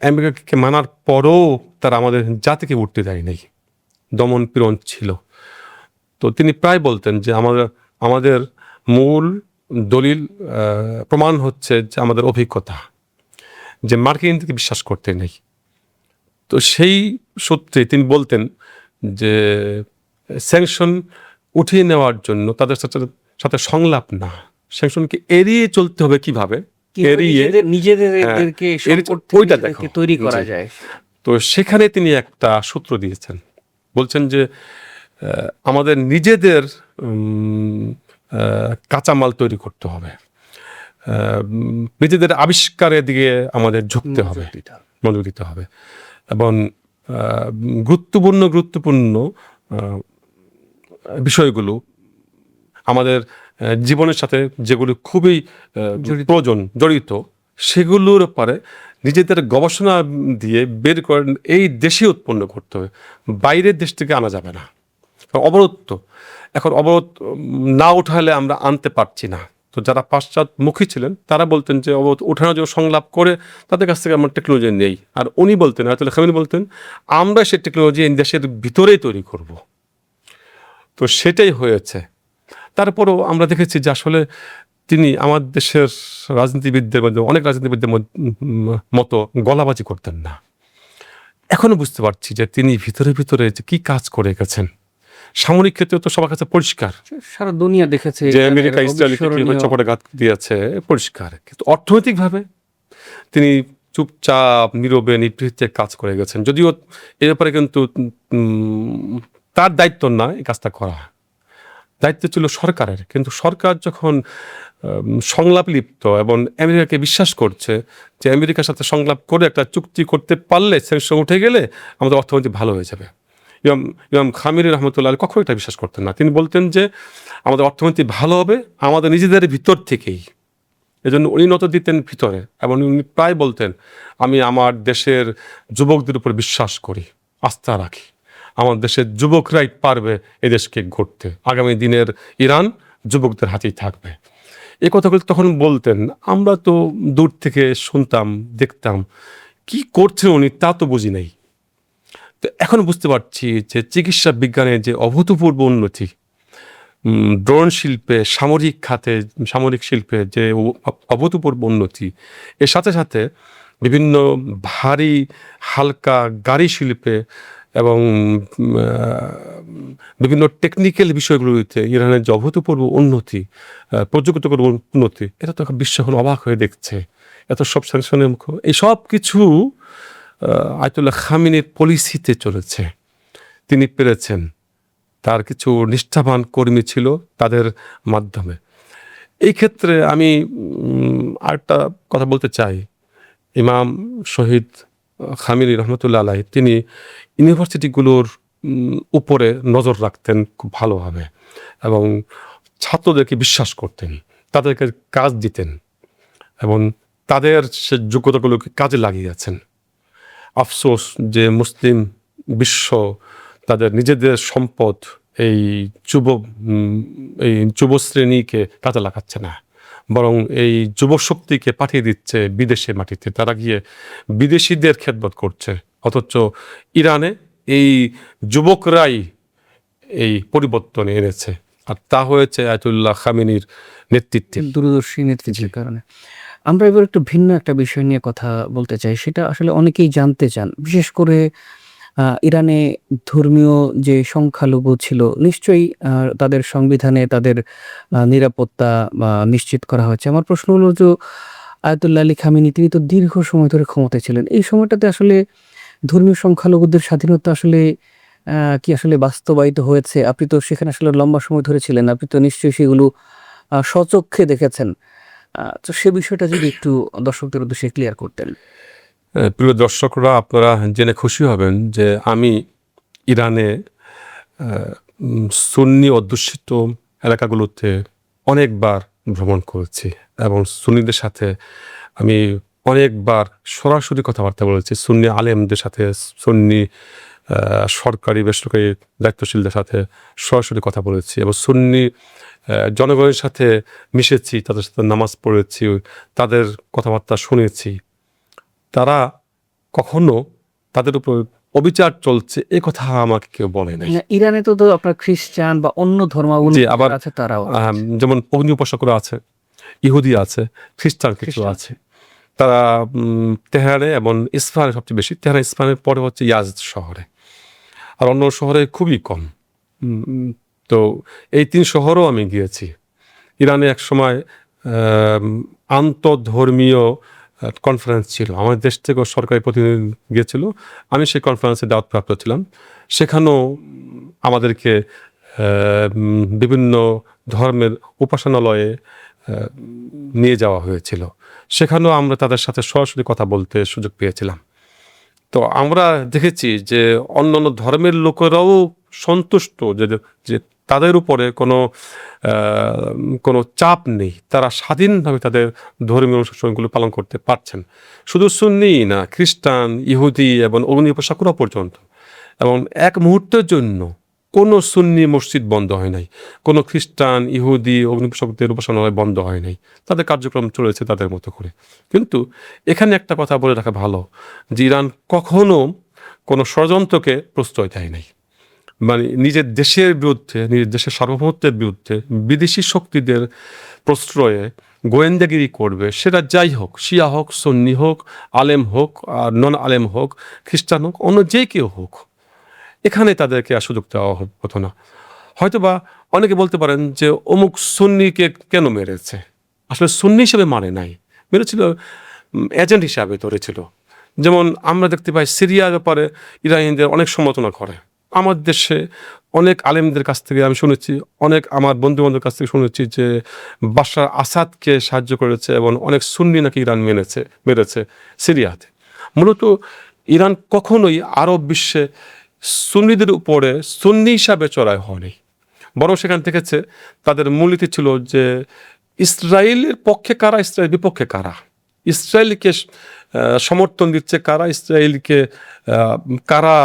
আমেরিকাকে মানার পরও তারা আমাদের জাতিকে উঠতে দেয় নাই, দমন পীড়ন ছিল। তো তিনি প্রায় বলতেন যে আমাদের মূল দলিল প্রমাণ হচ্ছে যে আমাদের অভিজ্ঞতা, যে মার্কিনদেরকে বিশ্বাস করতে নেই। তো সেই সূত্রে তিনি বলতেন যে স্যাংশন উঠিয়ে নেওয়ার জন্য তাদের সাথে সংলাপ না, স্যাংশনকে এড়িয়ে চলতে হবে। কিভাবে এড়িয়ে নিজেদেরকে তৈরি করা যায়। তো সেখানে তিনি একটা সূত্র দিয়েছেন, বলছেন যে আমাদের নিজেদের কাঁচামাল তৈরি করতে হবে, নিজেদের আবিষ্কারের দিকে আমাদের ঝুঁকতে হবে, মনোযোগ দিতে হবে, এবং গুরুত্বপূর্ণ বিষয়গুলো আমাদের জীবনের সাথে যেগুলো খুবই প্রয়োজন জড়িত, সেগুলোর ব্যাপারে নিজেদের গবেষণা দিয়ে বের করে এই দেশে উৎপন্ন করতে হবে, বাইরের দেশ থেকে আনা যাবে না। অবরোধ তো এখন অবরোধ না উঠালে আমরা আনতে পারছি না। তো যারা পাশ্চাত্যমুখী ছিলেন তারা বলতেন যে অবরোধ উঠানোর জন্য সংলাপ করে তাদের কাছ থেকে আমরা টেকনোলজি নেই, আর উনি বলতেন আয়াতুল্লাহ খামেনি বলতেন আমরা সেই টেকনোলজি এই দেশের ভিতরেই তৈরি করব। তো সেটাই হয়েছে। তারপরেও আমরা দেখেছি যে আসলে তিনি আমার দেশের রাজনীতিবিদদের মধ্যে অনেক রাজনীতিবিদদের মতো গলাবাজি করতেন না। এখনো বুঝতে পারছি যে তিনি ভিতরে যে কি কাজ করে গেছেন। সামরিক ক্ষেত্রে তো সবার কাছে পরিষ্কার, সারা দুনিয়া দেখেছে যে আমেরিকা ইসরায়েলকে চপটে ঘাত দিয়েছে, পরিষ্কার। কিন্তু অর্থনৈতিকভাবে তিনি চুপচাপ নীরবে নিভৃতে কাজ করে গেছেন, যদিও এ ব্যাপারে কিন্তু তার দায়িত্ব না এই কাজটা করা, দায়িত্ব ছিল সরকারের। কিন্তু সরকার যখন সংলাপ লিপ্ত এবং আমেরিকাকে বিশ্বাস করছে যে আমেরিকার সাথে সংলাপ করে একটা চুক্তি করতে পারলে স্যাংশন উঠে গেলে আমাদের অর্থনীতি ভালো হয়ে যাবে, ইমাম খামেনি রহমতুল্লাহ আলাইহি কখনো এটা বিশ্বাস করতেন না। তিনি বলতেন যে আমাদের অর্থনীতি ভালো হবে আমাদের নিজেদের ভিতর থেকেই। এজন্য উনি নত দিতেন ভিতরে, এবং উনি প্রায় বলতেন আমি আমার দেশের যুবকদের উপর বিশ্বাস করি, আস্থা রাখি, আমার দেশের যুবকরাই পারবে এই দেশকে গড়তে, আগামী দিনের ইরান যুবকদের হাতেই থাকবে। এই কথাগুলো তখন বলতেন, আমরা তো দূর থেকে শুনতাম দেখতাম, কি করছেন উনি তা তো বুঝি নাই। তো এখন বুঝতে পারছি যে চিকিৎসা বিজ্ঞানের যে অভূতপূর্ব উন্নতি, ড্রোন শিল্পে, সামরিক খাতে, সামরিক শিল্পে যে অভূতপূর্ব উন্নতি, এর সাথে সাথে বিভিন্ন ভারী হালকা গাড়ি শিল্পে এবং বিভিন্ন টেকনিক্যাল বিষয়গুলোতে ইরানের যে অভূতপূর্ব উন্নতি, প্রযুক্তিগত উন্নতি, এটা তো বিশ্ব এখন অবাক হয়ে দেখছে। এত সব স্যাংশনের মুখ, এই সব কিছু আয়াতুল্লাহ খামেনির পলিসিতে চলেছে। তিনি পেরেছেন, তার কিছু নিষ্ঠাবান কর্মী ছিল তাদের মাধ্যমে। এই ক্ষেত্রে আমি আরেকটা কথা বলতে চাই। ইমাম শহীদ খামেনি রহমতুল্লাহ আলাইহি তিনি ইউনিভার্সিটিগুলোর উপরে নজর রাখতেন খুব ভালোভাবে, এবং ছাত্রদেরকে বিশ্বাস করতেন, তাদেরকে কাজ দিতেন এবং তাদের সে যোগ্যতাগুলোকে কাজে লাগিয়েছেন। আফসোস যে মুসলিম বিশ্ব তাদের নিজেদের সম্পদ এই যুবশ্রেণীকে কাজে লাগাচ্ছে না, বরং এই যুবশক্তিকে পাঠিয়ে দিচ্ছে বিদেশে মাটিতে, তারা গিয়ে বিদেশিদের খেদমত করছে। অথচ ইরানে এই যুবকরাই এই পরিবর্তন এনেছে, আর তা হয়েছে আয়াতুল্লাহ খামেনির নেতৃত্বে, দূরদর্শী নেতৃত্বের কারণে। আমরা এবার একটু ভিন্ন একটা বিষয় নিয়ে কথা বলতে চাই, সেটা আসলে অনেকেই জানতে চান। বিশেষ করে ইরানে ধর্মীয় যে সংখ্যালঘু ছিল, নিশ্চয়ই তাদের সংবিধানে তাদের নিরাপত্তা নিশ্চিত করা হয়েছে। আমার প্রশ্ন হলো যে আয়াতুল্লাহ আলী খামেনি তিনি তো দীর্ঘ সময় ধরে ক্ষমতায় ছিলেন, এই সময়টাতে আসলে ধর্মীয় সংখ্যালঘুদের স্বাধীনতা আসলে কি আসলে বাস্তবায়িত হয়েছে? আপনি তো সেখানে আসলে লম্বা সময় ধরে ছিলেন, আপনি তো নিশ্চয়ই সেগুলো স্বচক্ষে দেখেছেন। তো সে বিষয়টা যদি একটু দর্শকদের উদ্দেশ্যে ক্লিয়ার করতেন। প্রিয় দর্শকরা, আপনারা জেনে খুশি হবেন যে আমি ইরানে সুন্নি অধ্যুষিত এলাকাগুলোতে অনেকবার ভ্রমণ করেছি, এবং সুন্নিদের সাথে আমি অনেকবার সরাসরি কথাবার্তা বলেছি, সুন্নি আলেমদের সাথে, সুন্নি সরকারি বেসরকারি দায়িত্বশীলদের সাথে সরাসরি কথা বলেছি, এবং সুন্নি জনগণের সাথে মিশেছি, তাদের সাথে নামাজ পড়েছি, তাদের কথাবার্তা শুনেছি। তারা কখনো তাদের উপর অবিচার চলছে এ কথা আমাকে কেউ বলে নাই। ইরানে তো আপনার খ্রিস্টান বা অন্য ধর্মাবলম্বী আবার আছে, তারাও যেমন অগ্নি উপাসকরা আছে, ইহুদি আছে, খ্রিস্টান কিছু আছে। তারা তেহরানে এবং ইসফাহানে সবচেয়ে বেশি, তেহরান ইসফাহানের পরে হচ্ছে ইয়াজদ শহরে, আর অন্য শহরে খুবই কম। তো এই 3 শহরও আমি গিয়েছি। ইরানে এক সময় আন্তঃধর্মীয় কনফারেন্স ছিল, আমাদের দেশ থেকেও সরকারি প্রতিনিধি গিয়েছিল, আমি সেই কনফারেন্সে দাওয়াতপ্রাপ্ত ছিলাম। সেখানেও আমাদেরকে বিভিন্ন ধর্মের উপাসনালয়ে নিয়ে যাওয়া হয়েছিল, সেখানেও আমরা তাদের সাথে সরাসরি কথা বলতে সুযোগ পেয়েছিলাম। তো আমরা দেখেছি যে অন্যান্য ধর্মের লোকেরাও সন্তুষ্ট যে তাদের উপরে কোনো চাপ নেই, তারা স্বাধীনভাবে তাদের ধর্মীয় অনুষ্ঠানগুলো পালন করতে পারছেন। শুধু সুন্নি না, খ্রিস্টান, ইহুদি এবং অগ্নি উপাসকরা পর্যন্ত। এবং এক মুহূর্তের জন্য কোনো সুন্নি মসজিদ বন্ধ হয় নাই, কোনো খ্রিস্টান, ইহুদি, অগ্নি উপাসকদের উপাসনালয় বন্ধ হয় নাই, তাদের কার্যক্রম চলেছে তাদের মতো করে। কিন্তু এখানে একটা কথা বলে রাখা ভালো যে ইরান কখনো কোনো ষড়যন্ত্রকে প্রশ্রয় দেয় নাই। মানে নিজের দেশের বিরুদ্ধে, নিজের দেশের সার্বভৌমত্বের বিরুদ্ধে বিদেশি শক্তিদের প্রশ্রয়ে গোয়েন্দাগিরি করবে, সেটা যাই হোক, শিয়া হোক, সুন্নি হোক, আলেম হোক আর নন আলেম হোক, খ্রিস্টান হোক, অন্য যে কেউ হোক, এখানে তাদেরকে আর সুযোগ দেওয়া হতো না। হয়তোবা অনেকে বলতে পারেন যে অমুক সুন্নিকে কেন মেরেছে, আসলে সুন্নি হিসেবে মানে নাই, মেরেছিল এজেন্ট হিসাবে ধরেছিল। যেমন আমরা দেখতে পাই সিরিয়ার ব্যাপারে ইরানিদের অনেক সমালোচনা করে। আমার দেশে অনেক আলেমদের কাছ থেকে আমি শুনেছি, অনেক আমার বন্ধু বান্ধবের কাছ থেকে শুনেছি যে বাশার আসাদকে সাহায্য করেছে এবং অনেক সুন্নি নাকি ইরান মেরেছে সিরিয়াতে। মূলত ইরান কখনোই আরব বিশ্বে সুন্নিদের উপরে সুন্নি হিসাবে চড়াই হয়নি, বরং সেখানে দেখেছে তাদের মূলনীতি ছিল যে ইসরায়েলের পক্ষে কারা, ইসরায়েলের বিপক্ষে কারা, ইসরায়েলকে সমর্থন দিচ্ছে কারা, ইসরায়েলকে কারা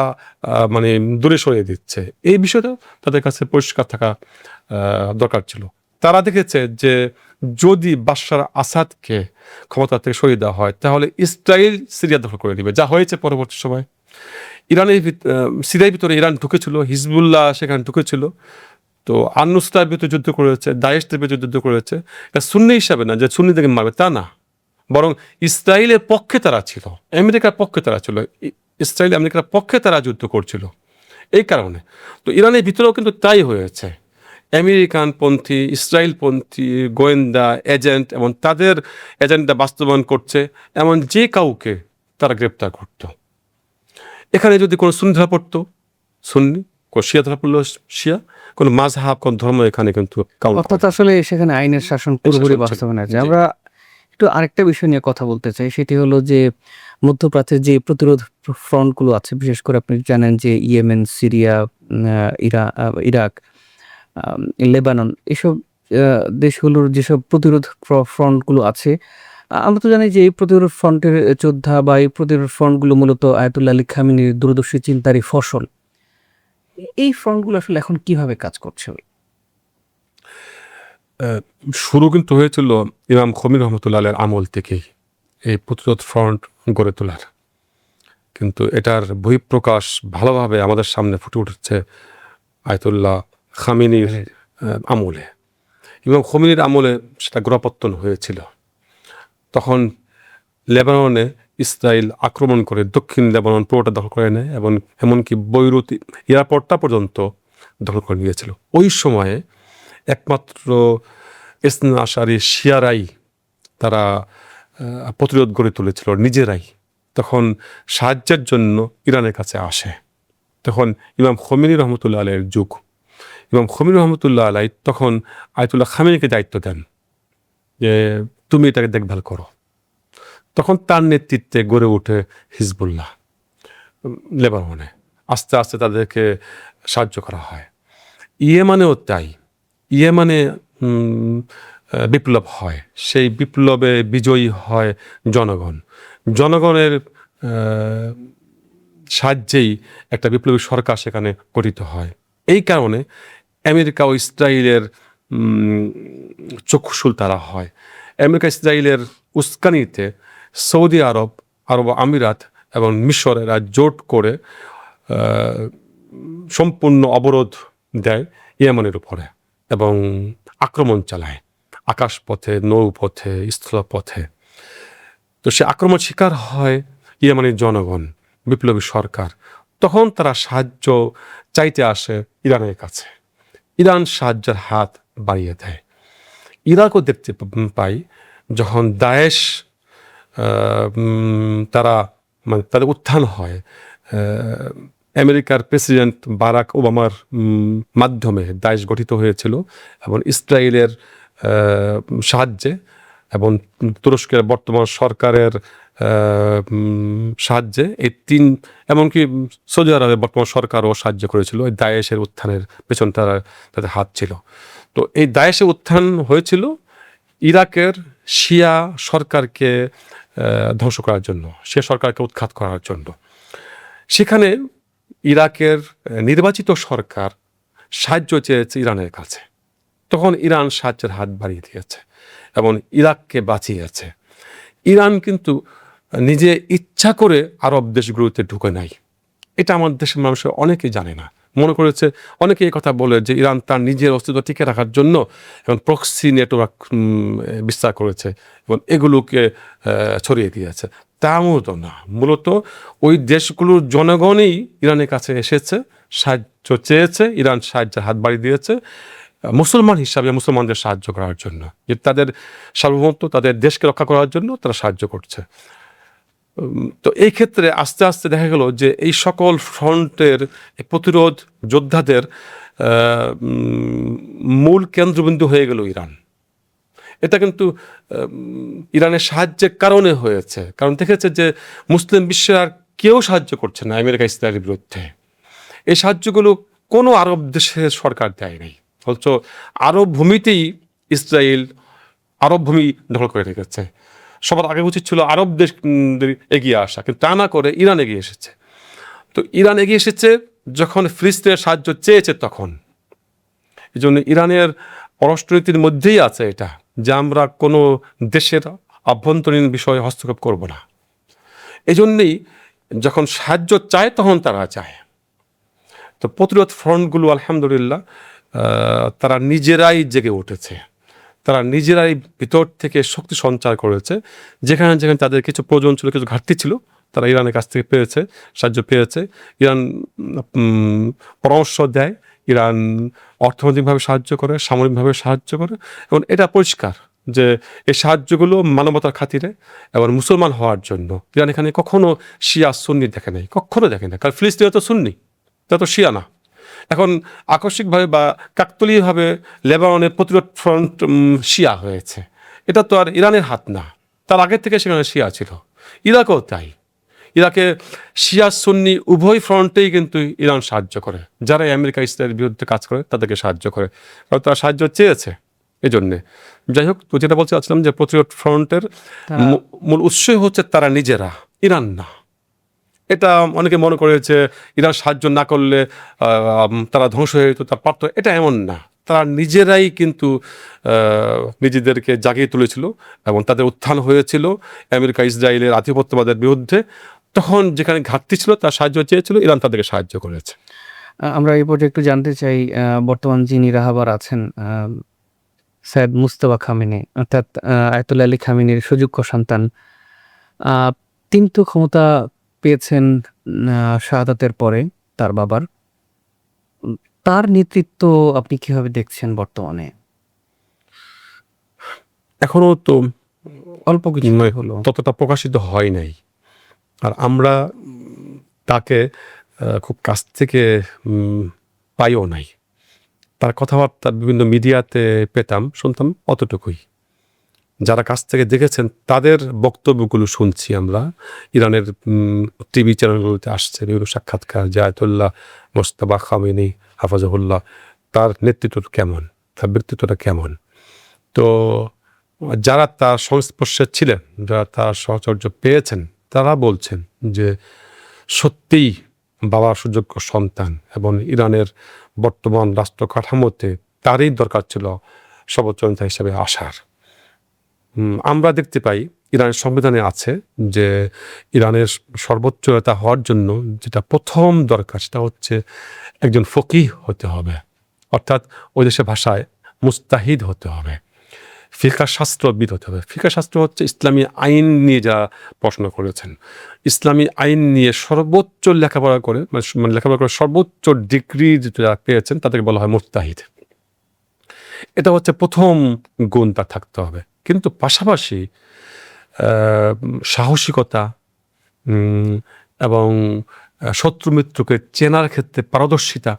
মানে দূরে সরিয়ে দিচ্ছে। এই বিষয়টা তাদের কাছে পরিষ্কার থাকা দরকার ছিল। তারা দেখেছে যে যদি বাশার আসাদকে ক্ষমতা থেকে সরিয়ে দেওয়া হয় তাহলে ইসরায়েল সিরিয়া দখল করে নেবে, যা হয়েছে পরবর্তী সময়। সিরিয়ার ভিতরে ইরান ঢুকেছিল, হিজবুল্লাহ সেখানে ঢুকেছিল, তো আন-নুসরার বিরুদ্ধে যুদ্ধ করেছে, দায়েশের বিরুদ্ধে যুদ্ধ করেছে। এটা সুন্নি হিসাবে না যে সুন্নিদেরকে মারবে, তা না, বরং ইসরায়েলের পক্ষে তারা ছিল, আমেরিকার পক্ষে তারা ছিল, ইসরায়েল আমেরিকার পক্ষে তারা যুদ্ধ করছিল। এই কারণে তো ইরানের ভিতরেও কিন্তু তাই হয়েছে। আমেরিকানপন্থী, ইসরায়েলপন্থী গোয়েন্দা এজেন্ট এবং তাদের এজেন্ডা বাস্তবায়ন করছে এমন যে কাউকে তারা গ্রেপ্তার করত। এখানে যদি কোনো সুন্নি ধরা পড়তো সুন্নি, কোনো শিয়া ধরা পড়লো শিয়া, কোনো মাযহাব, কোনো ধর্ম এখানে কিন্তু অর্থাৎ আসলে সেখানে আইনের শাসন পুরোপুরি বাস্তবায়ন আছে। আমরা একটু আরেকটা বিষয় নিয়ে কথা বলতে চাই, সেটি হলো যে মধ্যপ্রাচ্যের যে প্রতিরোধ ফ্রন্টগুলো আছে, বিশেষ করে আপনি জানেন যে ইয়েমেন, সিরিয়া, ইরাক, লেবানন, এসব দেশগুলোর যেসব প্রতিরোধ ফ্রন্টগুলো আছে, আমরা তো জানি যে এই প্রতিরোধ ফ্রন্টের যোদ্ধা বা এই প্রতিরোধ ফ্রন্টগুলো মূলত আয়াতুল্লাহ আলী খামেনির দূরদর্শী চিন্তারই ফসল। এই ফ্রন্টগুলো আসলে এখন কিভাবে কাজ করছে? শুরু কিন্তু হয়েছিল ইমাম খোমেনি রহমতুল্লাহ আলাইহির আমল থেকেই এই প্রতিরোধ ফ্রন্ট গড়ে তোলার, কিন্তু এটার বহিঃপ্রকাশ ভালোভাবে আমাদের সামনে ফুটে উঠেছে আয়াতুল্লাহ খামেনির আমলে। ইমাম খোমেনির আমলে সেটা গোড়াপত্তন হয়েছিল। তখন লেবাননে ইসরায়েল আক্রমণ করে দক্ষিণ লেবানন পুরোটা দখল করে নেয় এবং এমনকি বৈরুত এয়ারপোর্টটা পর্যন্ত দখল করে নিয়েছিল। ওই সময়ে একমাত্র ইসনা আশারি শিয়ারাই তারা প্রতিরোধ গড়ে তুলেছিল নিজেরাই। তখন সাহায্যের জন্য ইরানের কাছে আসে। তখন ইমাম খোমেনি রহমতুল্লাহ আলাইয়ের যুগ। ইমাম খোমেনি রহমতুল্লাহ আলাই তখন আয়াতুল্লাহ খামেনিকে দায়িত্ব দেন যে তুমি এটাকে দেখভাল করো। তখন তার নেতৃত্বে গড়ে ওঠে হিজবুল্লাহ লেবাননে। আস্তে আস্তে তাদেরকে সাহায্য করা হয়। ইয়েমানেও তাই। ইয়েমানে বিপ্লব হয়, সেই বিপ্লবে বিজয়ী হয় জনগণ। জনগণের সাহায্যেই একটা বিপ্লবী সরকার সেখানে গঠিত হয়। এই কারণে আমেরিকা ও ইসরায়েলের চক্ষুশূল তারা হয়। আমেরিকা ইসরায়েলের উস্কানিতে সৌদি আরব, আরব আমিরাত এবং মিশর এরা জোট করে সম্পূর্ণ অবরোধ দেয় ইয়েমেনের উপরে এবং আক্রমণ চালায় আকাশপথে, নৌপথে, স্থলপথে। তো সে আক্রমণ শিকার হয় ইয়েমেনের জনগণ, বিপ্লবী সরকার। তখন তারা সাহায্য চাইতে আসে ইরানের কাছে। ইরান সাহায্যের হাত বাড়িয়ে দেয়। ইরাকও দেখতে পাই যখন দায়েশ তারা মানে তাদের উত্থান হয়, আমেরিকার প্রেসিডেন্ট বারাক ওবামার মাধ্যমে দায়েশ গঠিত হয়েছিল এবং ইসরায়েলের সাহায্যে এবং তুরস্কের বর্তমান সরকারের সাহায্যে এই তিন, এমনকি সৌদি আরবের বর্তমান সরকারও সাহায্য করেছিল। এই দায়েশের উত্থানের পেছন তাদের হাত ছিল। তো এই দায়েশের উত্থান হয়েছিল ইরাকের শিয়া সরকারকে ধ্বংস করার জন্য, শিয়া সরকারকে উৎখাত করার জন্য। সেখানে ইরাকের নির্বাচিত সরকার সাহায্য চেয়েছে ইরানের কাছে। তখন ইরান সাহায্যের হাত বাড়িয়ে দিয়েছে এবং ইরাককে বাঁচিয়েছে। ইরান কিন্তু নিজে ইচ্ছা করে আরব দেশগুলোতে ঢুকে নাই। এটা আমার দেশের মানুষের অনেকেই জানে না। মনে করেছে, অনেকে এই কথা বলে যে ইরান তার নিজের অস্তিত্ব টিকে রাখার জন্য এবং প্রক্সি নেটওয়ার্ক বিস্তার করেছে এবং এগুলোকে ছড়িয়ে দিয়েছে। তা মূলত না। মূলত ওই দেশগুলোর জনগণই ইরানের কাছে এসেছে, সাহায্য চেয়েছে, ইরান সাহায্যের হাত বাড়িয়ে দিয়েছে মুসলমান হিসাবে মুসলমানদের সাহায্য করার জন্য, যে তাদের সার্বভৌমত্ব, তাদের দেশকে রক্ষা করার জন্য তারা সাহায্য করছে। তো এই ক্ষেত্রে আস্তে আস্তে দেখা গেল যে এই সকল ফ্রন্টের প্রতিরোধ যোদ্ধাদের মূল কেন্দ্রবিন্দু হয়ে গেল ইরান। এটা কিন্তু ইরানের সাহায্যের কারণে হয়েছে, কারণ দেখেছে যে মুসলিম বিশ্বের আর কেউ সাহায্য করছে না আমেরিকা ইসরায়েলের বিরুদ্ধে। এই সাহায্যগুলো কোনো আরব দেশের সরকার দেয় নাই, অথচ আরব ভূমিতেই ইসরায়েল আরব ভূমি দখল করে রেখেছে। সবার আগে উচিত ছিল আরব দেশ এগিয়ে আসা, কিন্তু তা না করে ইরান এগিয়ে এসেছে। তো ইরান এগিয়ে এসেছে যখন ফিলিস্তিনের সাহায্য চেয়েছে তখন। এই জন্য ইরানের পররাষ্ট্রনীতির মধ্যেই আছে এটা, যে আমরা কোনো দেশের আভ্যন্তরীণ বিষয়ে হস্তক্ষেপ করব না। এই জন্যেই যখন সাহায্য চায় তখন তারা চায়। তো প্রতিরোধ ফ্রন্টগুলো আলহামদুলিল্লাহ তারা নিজেরাই জেগে উঠেছে, তারা নিজেরাই ভিতর থেকে শক্তি সঞ্চার করেছে। যেখানে যেখানে তাদের কিছু প্রয়োজন ছিল, কিছু ঘাটতি ছিল, তারা ইরানের কাছ থেকে পেয়েছে, সাহায্য পেয়েছে। ইরান পরামর্শ দেয়, ইরান অর্থনৈতিকভাবে সাহায্য করে, সামরিকভাবে সাহায্য করে, এবং এটা পরিষ্কার যে এই সাহায্যগুলো মানবতার খাতিরে এবং মুসলমান হওয়ার জন্য। ইরান এখানে কখনো শিয়া সুন্নি দেখে নাই, কখনো দেখে না, কারণ ফিলিস্তিনে তো সুন্নি, তা তো শিয়া না। এখন আকস্মিকভাবে বা কাকতলীয়ভাবে লেবাননের প্রতিরোধ ফ্রন্ট শিয়া হয়েছে, এটা তো আর ইরানের হাত না, তার আগে থেকে সেখানে শিয়া ছিল। ইরাকও তাই, ইরাকে শিয়া সুন্নি উভয় ফ্রন্টেই কিন্তু ইরান সাহায্য করে, যারা আমেরিকা ইসরায়েলের বিরুদ্ধে কাজ করে তাদেরকে সাহায্য করে, কারণ তারা সাহায্য চেয়েছে। এই জন্যে যাই হোক, তো যেটা বলতে চাচ্ছিলাম যে প্রতিরোধ ফ্রন্টের মূল উৎসই হচ্ছে তারা নিজেরা, ইরান না। এটা অনেকে মনে করেছে ইরান সাহায্য না করলে তারা ধ্বংস হয়ে যেত, তার পারত, এটা এমন না। তারা নিজেরাই কিন্তু নিজেদেরকে জাগিয়ে তুলেছিল এবং তাদের উত্থান হয়েছিল আমেরিকা ইসরায়েলের আধিপত্যবাদের বিরুদ্ধে। তখন যেখানে ঘাটতি ছিল তার সাহায্য চেয়েছিল, ইরান তাদেরকে সাহায্য করেছে। আমরা এই পর্যায়ে একটু জানতে চাই, বর্তমান যিনি রাহাবার আছেন সৈয়দ মুজতবা খামেনি, অর্থাৎ আয়াতুল্লাহ আলী খামেনির সুযোগ্য সন্তান, তিনি তো ক্ষমতা পেয়েছেন শাহাদাতের পরে তার বাবার। তার নেতৃত্ব আপনি কিভাবে দেখছেন বর্তমানে? এখনো তো অল্প কিছু হলো, ততটা প্রকাশিত হয় নাই, আর আমরা তাকে খুব কাছ থেকে পাইও নাই। তার কথাবার্তা বিভিন্ন মিডিয়াতে পেতাম, শুনতাম, অতটুকুই। যারা কাছ থেকে দেখেছেন তাদের বক্তব্যগুলো শুনছি আমরা, ইরানের টিভি চ্যানেলগুলোতে আসছে বিভিন্ন সাক্ষাৎকার, যে আয়াতুল্লাহ মুজতবা খামেনি হাফাজাহুল্লাহ, তার নেতৃত্ব কেমন, তার ব্যক্তিত্বটা কেমন। তো যারা তার সংস্পর্শে ছিলেন, যারা তার সহচর্য পেয়েছেন, তারা বলছেন যে সত্যিই বাবার সুযোগ্য সন্তান, এবং ইরানের বর্তমান রাষ্ট্র কাঠামোতে তারই দরকার ছিল সর্বোচ্চ নেতা হিসেবে আসার। আমরা দেখতে পাই ইরানের সংবিধানে আছে যে ইরানের সর্বোচ্চ নেতা হওয়ার জন্য যেটা প্রথম দরকার সেটা হচ্ছে একজন ফকিহ হতে হবে, অর্থাৎ ওই দেশের ভাষায় মুস্তাহিদ হতে হবে, ফিকা শাস্ত্রবিদ হতে হবে। ফিকা শাস্ত্র হচ্ছে ইসলামী আইন নিয়ে যারা পড়াশোনা করেছেন, ইসলামী আইন নিয়ে সর্বোচ্চ লেখাপড়া করে, মানে লেখাপড়া করে সর্বোচ্চ ডিগ্রি যারা পেয়েছেন তাদেরকে বলা হয় মুস্তাহিদ। এটা হচ্ছে প্রথম গুণ তার থাকতে হবে। কিন্তু পাশাপাশি সাহসিকতা এবং শত্রু মিত্রকে চেনার ক্ষেত্রে পারদর্শিতা,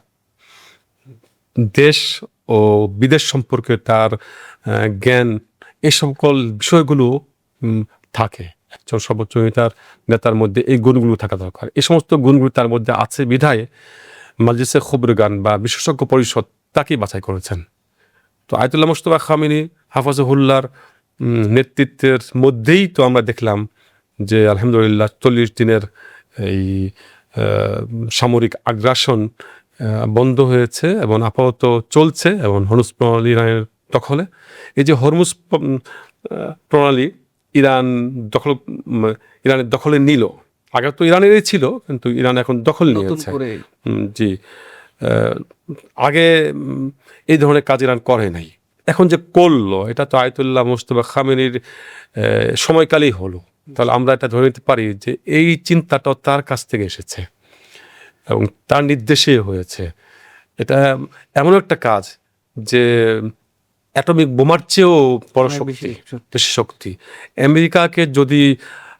দেশ ও বিদেশ সম্পর্কে তার জ্ঞান, এই সকল বিষয়গুলো থাকে। একজন সর্বোচ্চ নেতার মধ্যে এই গুণগুলো থাকা দরকার। এই সমস্ত গুণগুলো তার মধ্যে আছে বিধায় মাজলিসে খবরগান বা বিশেষজ্ঞ পরিষদ তাকেই বাছাই করেছেন। তো আয়াতুল্লাহ মুজতবা খামেনি হাফাজাহুল্লাহর নেতৃত্বের মধ্যেই তো আমরা দেখলাম যে আলহামদুলিল্লাহ 40 দিনের এই সামরিক আগ্রাসন বন্ধ হয়েছে এবং আপাতত চলছে, এবং হরমুজ প্রণালী ইরানের দখলে। এই যে হরমুজ প্রণালী ইরানের দখলে নিল, আগে তো ইরানেরই ছিল, কিন্তু ইরান এখন দখল নিয়েছে। জি, আগে এই ধরনের কাজ ইরান করে নাই, এখন যে করলো এটা তো আয়াতুল্লাহ মুজতবা খামেনির সময়কালেই হলো। তাহলে আমরা এটা ধরে নিতে পারি যে এই চিন্তাটা তার কাছ থেকে এসেছে এবং তার নির্দেশে হয়েছে। এটা এমন একটা কাজ যে অ্যাটমিক বোমার চেয়েও বড় অনেক শক্তি, বেশি। বেশি শক্তি। আমেরিকাকে যদি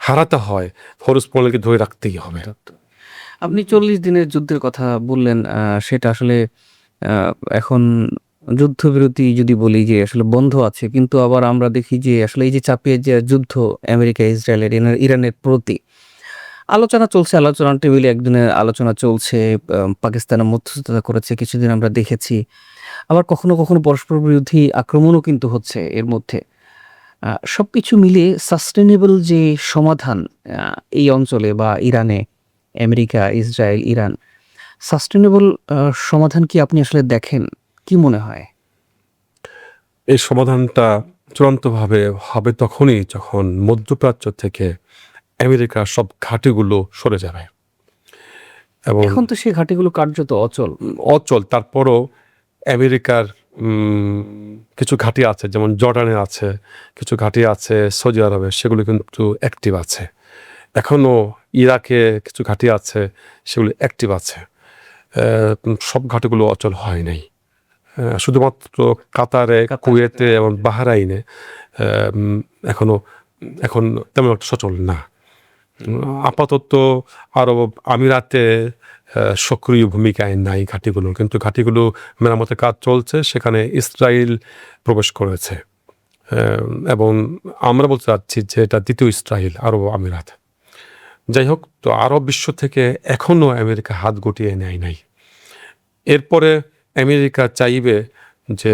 হারাতে হয়, হরুজ পণ্যকে ধরে রাখতেই হবে। আপনি 40 দিনের যুদ্ধের কথা বললেন, সেটা আসলে এখন যুদ্ধবিরতি যদি বলি যে আসলে বন্ধ আছে, কিন্তু আবার আমরা দেখি যে আসলে এই যে চাপিয়ে যে যুদ্ধ আমেরিকা, ইসরায়েলের, ইরানের প্রতি আলোচনা চলছে, আলোচনার টেবিলে একদিনের আলোচনা চলছে। পাকিস্তানের মধ্যস্থতা করেছে, কিছুদিন আমরা দেখেছি। আবার কখনো, কখনো পরস্পর বিরোধী আক্রমণও কিন্তু হচ্ছে এর মধ্যে। সবকিছু মিলিয়ে সাস্টেনেবল যে সমাধান এই অঞ্চলে বা ইরানে, আমেরিকা, ইসরায়েল, ইরান, সাস্টেনেবল সমাধান কি আপনি আসলে দেখেন? কি মনে হয়? এই সমাধানটা চূড়ান্তভাবে হবে তখনই যখন মধ্যপ্রাচ্য থেকে আমেরিকার সব ঘাঁটিগুলো সরে যাবে এবং এখন তো সেই ঘাঁটিগুলো কার্যত অচল। অচল। তারপরও আমেরিকার কিছু ঘাঁটি আছে, যেমন জর্ডানে আছে, কিছু ঘাঁটি আছে সৌদি আরবে, সেগুলো কিন্তু অ্যাক্টিভ আছে। এখনও ইরাকে কিছু ঘাঁটি আছে, সেগুলো অ্যাক্টিভ আছে। সব ঘাঁটিগুলো অচল হয় নাই। শুধুমাত্র কাতারে, কুয়েতে এবং বাহরাইনে এখনো এখন তেমন একটা সচল না। আপাতত আরব আমিরাতে সক্রিয় ভূমিকায় নাই ঘাঁটিগুলো, কিন্তু ঘাঁটিগুলো মেরামতের কাজ চলছে। সেখানে ইসরায়েল প্রবেশ করেছে এবং আমরা বলতে চাচ্ছি যে এটা দ্বিতীয় ইসরায়েল, আরব আমিরাত। যাই হোক, তো আরব বিশ্ব থেকে এখনও আমেরিকা হাত গুটিয়ে নেয় নাই। এরপরে আমেরিকা চাইবে যে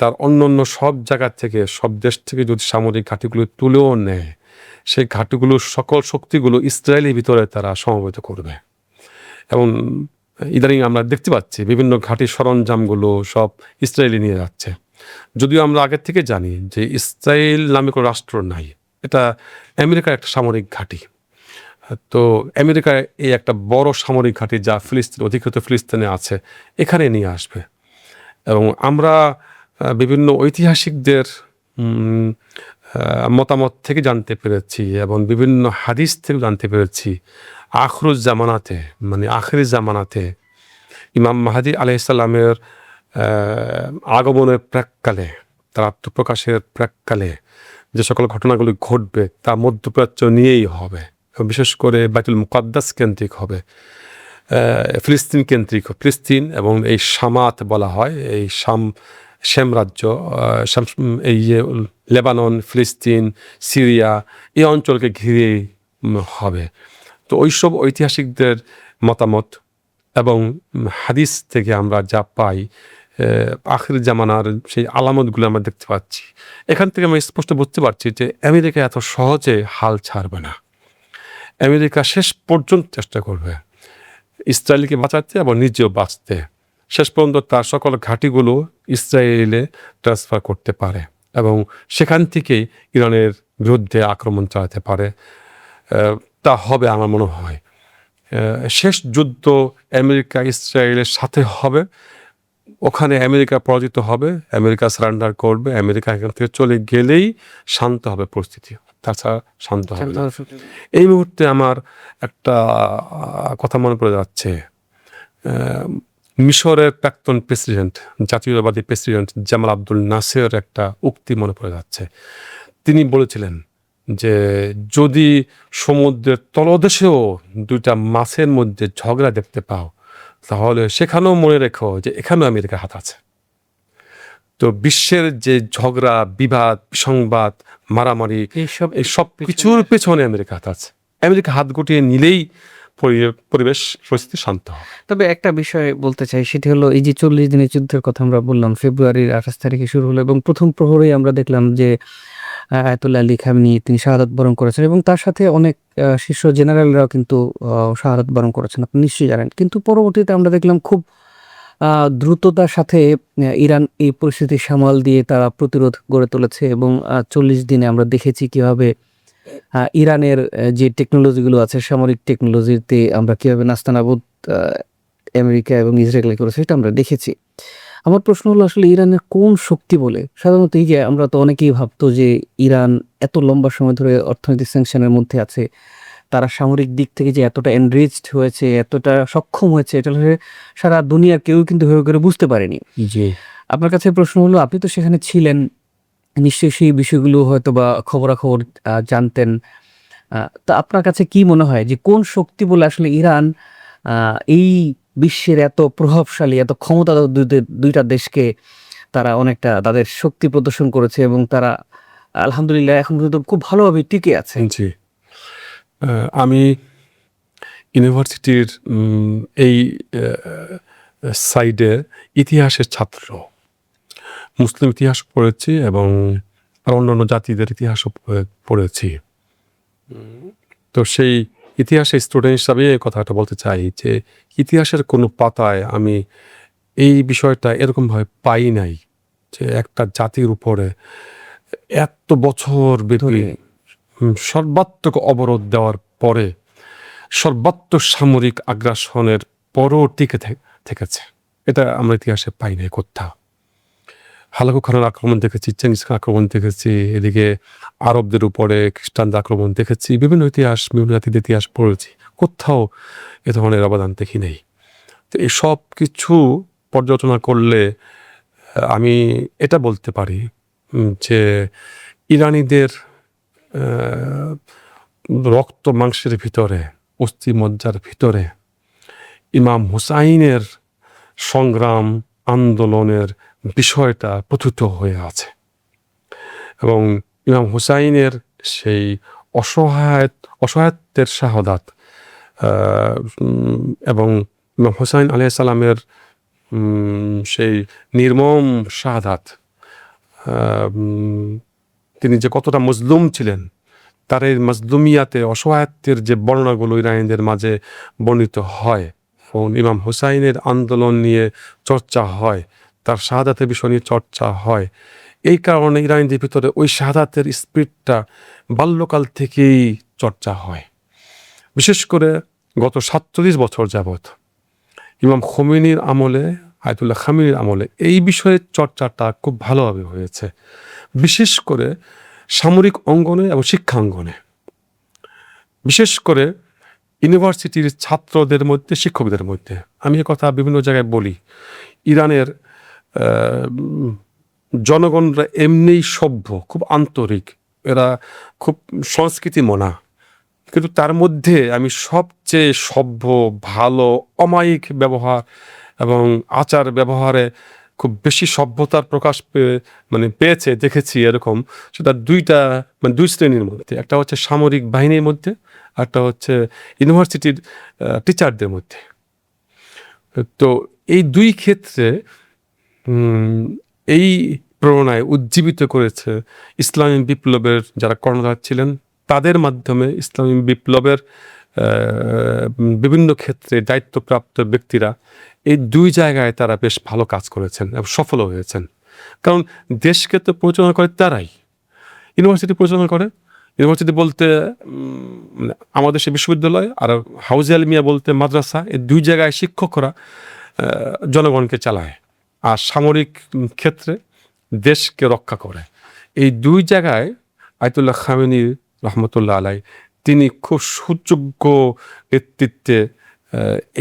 তার অন্য সব জায়গা থেকে, সব দেশ থেকে যদি সামরিক ঘাঁটিগুলো তুলেও নেয়, সেই ঘাঁটিগুলোর সকল শক্তিগুলো ইসরায়েলের ভিতরে তারা সমবেত করবে। এবং ইদানিং আমরা দেখতে পাচ্ছি বিভিন্ন ঘাঁটির সরঞ্জামগুলো সব ইসরায়েলি নিয়ে যাচ্ছে। যদিও আমরা আগের থেকে জানি যে ইসরায়েল নামে কোনো রাষ্ট্র নাই, এটা আমেরিকার একটা সামরিক ঘাঁটি। তো আমেরিকার এই একটা বড় সামরিক ঘাঁটি যা ফিলিস্তিন, অধিকৃত ফিলিস্তিনে আছে, এখানে নিয়ে আসবে। এবং আমরা বিভিন্ন ঐতিহাসিকদের মতামত থেকে জানতে পেরেছি এবং বিভিন্ন হাদিস থেকে জানতে পেরেছি, আখরুজ জামানাতে, মানে আখেরি জামানাতে ইমাম মাহাদি আলাইহিসসালামের আগমনের প্রাককালে, তার আত্মপ্রকাশের প্রাককালে যে সকল ঘটনাগুলি ঘটবে তা মধ্যপ্রাচ্য নিয়েই হবে। বিশেষ করে বাইতুল মুকাদ্দাস কেন্দ্রিক হবে, ফিলিস্তিন কেন্দ্রিক। ফিলিস্তিন এবং এই শামাত বলা হয়, এই শ্যাম রাজ্য, এই যে লেবানন, ফিলিস্তিন, সিরিয়া, এই অঞ্চলকে ঘিরে হবে। তো ওইসব ঐতিহাসিকদের মতামত এবং হাদিস থেকে আমরা যা পাই, আখির জামানার সেই আলামতগুলো আমরা দেখতে পাচ্ছি। এখান থেকে আমরা স্পষ্ট বুঝতে পারছি যে আমেরিকা এত সহজে হাল ছাড়বে না। আমেরিকা শেষ পর্যন্ত চেষ্টা করবে ইসরায়েলকে বাঁচাতে এবং নিজেও বাঁচতে। শেষ পর্যন্ত তার সকল ঘাঁটিগুলো ইসরায়েলে ট্রান্সফার করতে পারে এবং সেখান থেকেই ইরানের বিরুদ্ধে আক্রমণ চালাতে পারে। তা হবে আমার মনে হয়। শেষ যুদ্ধ আমেরিকা ইসরায়েলের সাথে হবে, ওখানে আমেরিকা পরাজিত হবে, আমেরিকা সারেন্ডার করবে, আমেরিকা এখান থেকে চলে গেলেই শান্ত হবে পরিস্থিতি, তাছাড়া শান্ত হবে না। এই মুহূর্তে আমার একটা কথা মনে পড়ে যাচ্ছে, মিশরের প্রাক্তন প্রেসিডেন্ট, জাতীয়তাবাদী প্রেসিডেন্ট জামাল আব্দুল নাসের একটা উক্তি মনে পড়ে যাচ্ছে। তিনি বলেছিলেন যে যদি সমুদ্রের তলদেশেও দুইটা মাছের মধ্যে ঝগড়া দেখতে পাও, তাহলে সেখানেও মনে রেখো যে এখানেও আমেরিকার হাত আছে। তো বিশ্বের যে ঝগড়া, বিবাদ, সংবাদ, মারামারি, এই সব কিছুর পেছনে আমেরিকা হাত আছে। আমেরিকা হাত গুটিয়ে নিলেই পরিবেশ পরিস্থিতি শান্ত হবে। তবে একটা বিষয় বলতে চাই, সেটি হলো এই যে 40 দিনের যুদ্ধের কথা আমরা বললাম, ফেব্রুয়ারির 28 তারিখে শুরু হলো এবং প্রথম প্রহরেই আমরা দেখলাম যে আয়াতুল্লাহ আলী খামেনি তিনি শাহাদাত বরণ করেছেন এবং তার সাথে অনেক শীর্ষ জেনারেলরাও কিন্তু শাহাদাত বরণ করেছেন, আপনি নিশ্চয়ই জানেন। কিন্তু পরবর্তীতে আমরা দেখলাম খুব দ্রুততার সাথে ইরান এই পরিস্থিতি সামাল দিয়ে তারা প্রতিরোধ গড়ে তুলেছে এবং 40 দিনে আমরা দেখেছি কিভাবে ইরানের যে টেকনোলজিগুলো আছে, সামরিক টেকনোলজিতে আমরা কিভাবে নাস্তানাবুদ আমেরিকা এবং ইসরায়েল করেছে, এটা আমরা দেখেছি। আমার প্রশ্ন হলো আসলে ইরানের কোন শক্তি বলে, সাধারণত এই যে আমরা তো অনেকেই ভাবতো যে ইরান এত লম্বা সময় ধরে অর্থনৈতিক স্যাংশনের মধ্যে আছে, তারা সামরিক দিক থেকে যে এতটা এনরিচড হয়েছে, এতটা সক্ষম হয়েছে, এটা সারা দুনিয়ার কেউ কিন্তু হয়ে করে বুঝতে পারেনি। জি। আপনার কাছে প্রশ্ন হলো, আপনি তো সেখানে ছিলেন, নিশ্চয়ই সেই বিষয়গুলো হয়তো বা খবরাখবর জানতেন। তা আপনার কাছে কি মনে হয় যে কোন শক্তি বলে আসলে ইরান এই বিশ্বের এত প্রভাবশালী, এত ক্ষমতাধর দুইটা দেশকে তারা অনেকটা তাদের শক্তি প্রদর্শন করেছে এবং তারা আলহামদুলিল্লাহ এখন পর্যন্ত খুব ভালোভাবে টিকে আছে? জি। আমি ইউনিভার্সিটির এই সাইডে ইতিহাসের ছাত্র, মুসলিম ইতিহাস পড়েছি এবং আর অন্যান্য জাতিদের ইতিহাসও পড়েছি। তো সেই ইতিহাসের স্টুডেন্ট হিসাবে এই কথাটা বলতে চাই যে ইতিহাসের কোনো পাতায় আমি এই বিষয়টা এরকমভাবে পাই নাই যে একটা জাতির উপরে এত বছর ব্যাপী সর্বাত্মক অবরোধ দেওয়ার পরে সর্বাত্মক সামরিক আগ্রাসনের পরও টিকে থেকেছে। এটা আমরা ইতিহাসে পাই নাই কোথাও। হালাকু খানের আক্রমণ দেখেছি, চেঙ্গিস খান আক্রমণ দেখেছি, এদিকে আরবদের উপরে খ্রিস্টানদের আক্রমণ দেখেছি, বিভিন্ন ইতিহাস, বিভিন্ন জাতির ইতিহাস পড়েছি, কোথাও এ ধরনের অবদান দেখি নেই। তো এই সব কিছু পর্যালোচনা করলে আমি এটা বলতে পারি যে ইরানিদের রক্ত মাংসের ভিতরে, অস্থি মজ্জার ভিতরে ইমাম হুসাইনের সংগ্রাম আন্দোলনের বিষয়টা প্রথিত হয়ে আছে এবং ইমাম হুসাইনের সেই অসহায়ত্বের শাহাদাত এবং ইমাম হুসাইন আলাইহিস সালামের সেই নির্মম শাহাদাত, তিনি যে কতটা মজলুম ছিলেন, তার এই মজলুমিয়াতে অসহায়ত্বের যে বর্ণনাগুলো ইরানিদের মাঝে বর্ণিত হয় এবং ইমাম হুসাইনের আন্দোলন নিয়ে চর্চা হয়, তার শাহাদাতের বিষয় নিয়ে চর্চা হয়, এই কারণে ইরানিদের ভিতরে ওই শাহাদাতের স্পিরিটটা বাল্যকাল থেকেই চর্চা হয়। বিশেষ করে গত ৪৭ বছর যাবৎ ইমাম খোমেনির আমলে, আয়াতুল্লাহ খামেনির আমলে এই বিষয়ে চর্চাটা খুব ভালোভাবে হয়েছে, বিশেষ করে সামরিক অঙ্গনে এবং শিক্ষাঙ্গনে, বিশেষ করে ইউনিভার্সিটির ছাত্রদের মধ্যে, শিক্ষকদের মধ্যে। আমি এ কথা বিভিন্ন জায়গায় বলি, ইরানের জনগণরা এমনিই সভ্য, খুব আন্তরিক, এরা খুব সংস্কৃতি মনা, কিন্তু তার মধ্যে আমি সবচেয়ে সভ্য, ভালো, অমায়িক ব্যবহার এবং আচার ব্যবহারে খুব বেশি সভ্যতার প্রকাশ পেয়েছে দেখেছি এরকম, সেটা দুই শ্রেণীর মধ্যে। একটা হচ্ছে সামরিক বাহিনীর মধ্যে, একটা হচ্ছে ইউনিভার্সিটির টিচারদের মধ্যে। তো এই দুই ক্ষেত্রে এই প্রেরণায় উজ্জীবিত করেছে ইসলামী বিপ্লবের যারা কর্ণধার ছিলেন, তাদের মাধ্যমে ইসলামী বিপ্লবের বিভিন্ন ক্ষেত্রে দায়িত্বপ্রাপ্ত ব্যক্তিরা এই দুই জায়গায় তারা বেশ ভালো কাজ করেছেন এবং সফল হয়েছেন। কারণ দেশকে তো পরিচালনা করে তারাই, ইউনিভার্সিটি পরিচালনা করে। ইউনিভার্সিটি বলতে আমাদের সে বিশ্ববিদ্যালয়, আর হাউজে আলমিয়া বলতে মাদ্রাসা, এই দুই জায়গায় শিক্ষকরা জনগণকে চালায়, আর সামরিক ক্ষেত্রে দেশকে রক্ষা করে। এই দুই জায়গায় আয়াতুল্লাহ খামেনি রহমতুল্লাহ আলাই, তিনি খুব সুযোগ্য নেতৃত্বে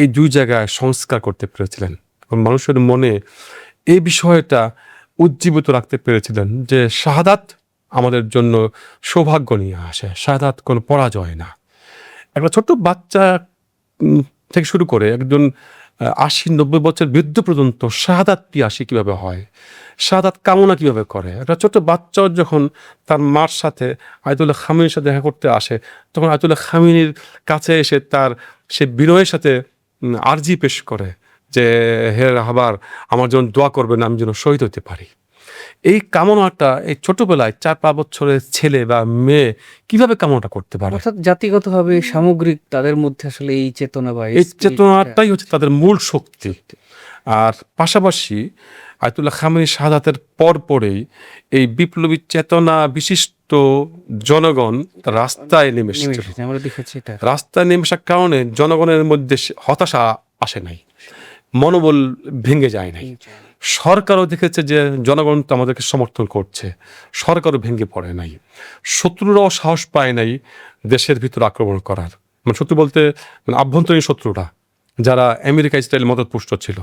এই দুই জায়গায় সংস্কার করতে পেরেছিলেন এবং মানুষের মনে এই বিষয়টা উজ্জীবিত রাখতে পেরেছিলেন যে শাহাদাত আমাদের জন্য সৌভাগ্য নিয়ে আসে, শাহাদাত কোনো পরাজয় না। একটা ছোট্ট বাচ্চা থেকে শুরু করে একজন ৮০-৯০ বছর বৃদ্ধ পর্যন্ত শাহাদাত পিয়াসী কীভাবে হয়, শাহাদাত কামনা কীভাবে করে। একটা ছোট্ট বাচ্চাও যখন তার মার সাথে আয়াতুল্লাহ খামেনির সাথে দেখা করতে আসে, তখন আয়াতুল্লাহ খামেনির কাছে এসে তার সে বিনয়ের সাথে আরজি পেশ করে যে হে রাহবার, আমার জন্য দোয়া করবেন, আমি যেন শহীদ হতে পারি। এই কামনাটা এই ছোটবেলায় ৪-৫ বছরের ছেলে বা মেয়ে কিভাবে কামনাটা করতে পারে? অর্থাৎ জাতিগতভাবে সামগ্রিক তাদের মধ্যে আসলে এই চেতনা বা এই চেতনাটাই হচ্ছে তাদের মূল শক্তি। আর পাশাপাশি আয়াতুল্লাহ খামেনি শাহাদাতের পরেই এই বিপ্লবী চেতনা বিশিষ্ট জনগণ রাস্তায় নেমে এসেছিল। আমরা দেখেছি এটা। রাস্তায় নেমে আসার কারণে জনগণের মধ্যে হতাশা আসে নাই, মনোবল ভেঙে যায় নাই। সরকারও দেখেছে যে জনগণ তো আমাদেরকে সমর্থন করছে, সরকারও ভেঙে পড়ে নাই। শত্রুরাও সাহস পায় নাই দেশের ভিতর আক্রমণ করার, মানে শত্রু বলতে আভ্যন্তরীণ শত্রুরা যারা আমেরিকা ইসরায়েল মদতপুষ্ট ছিল।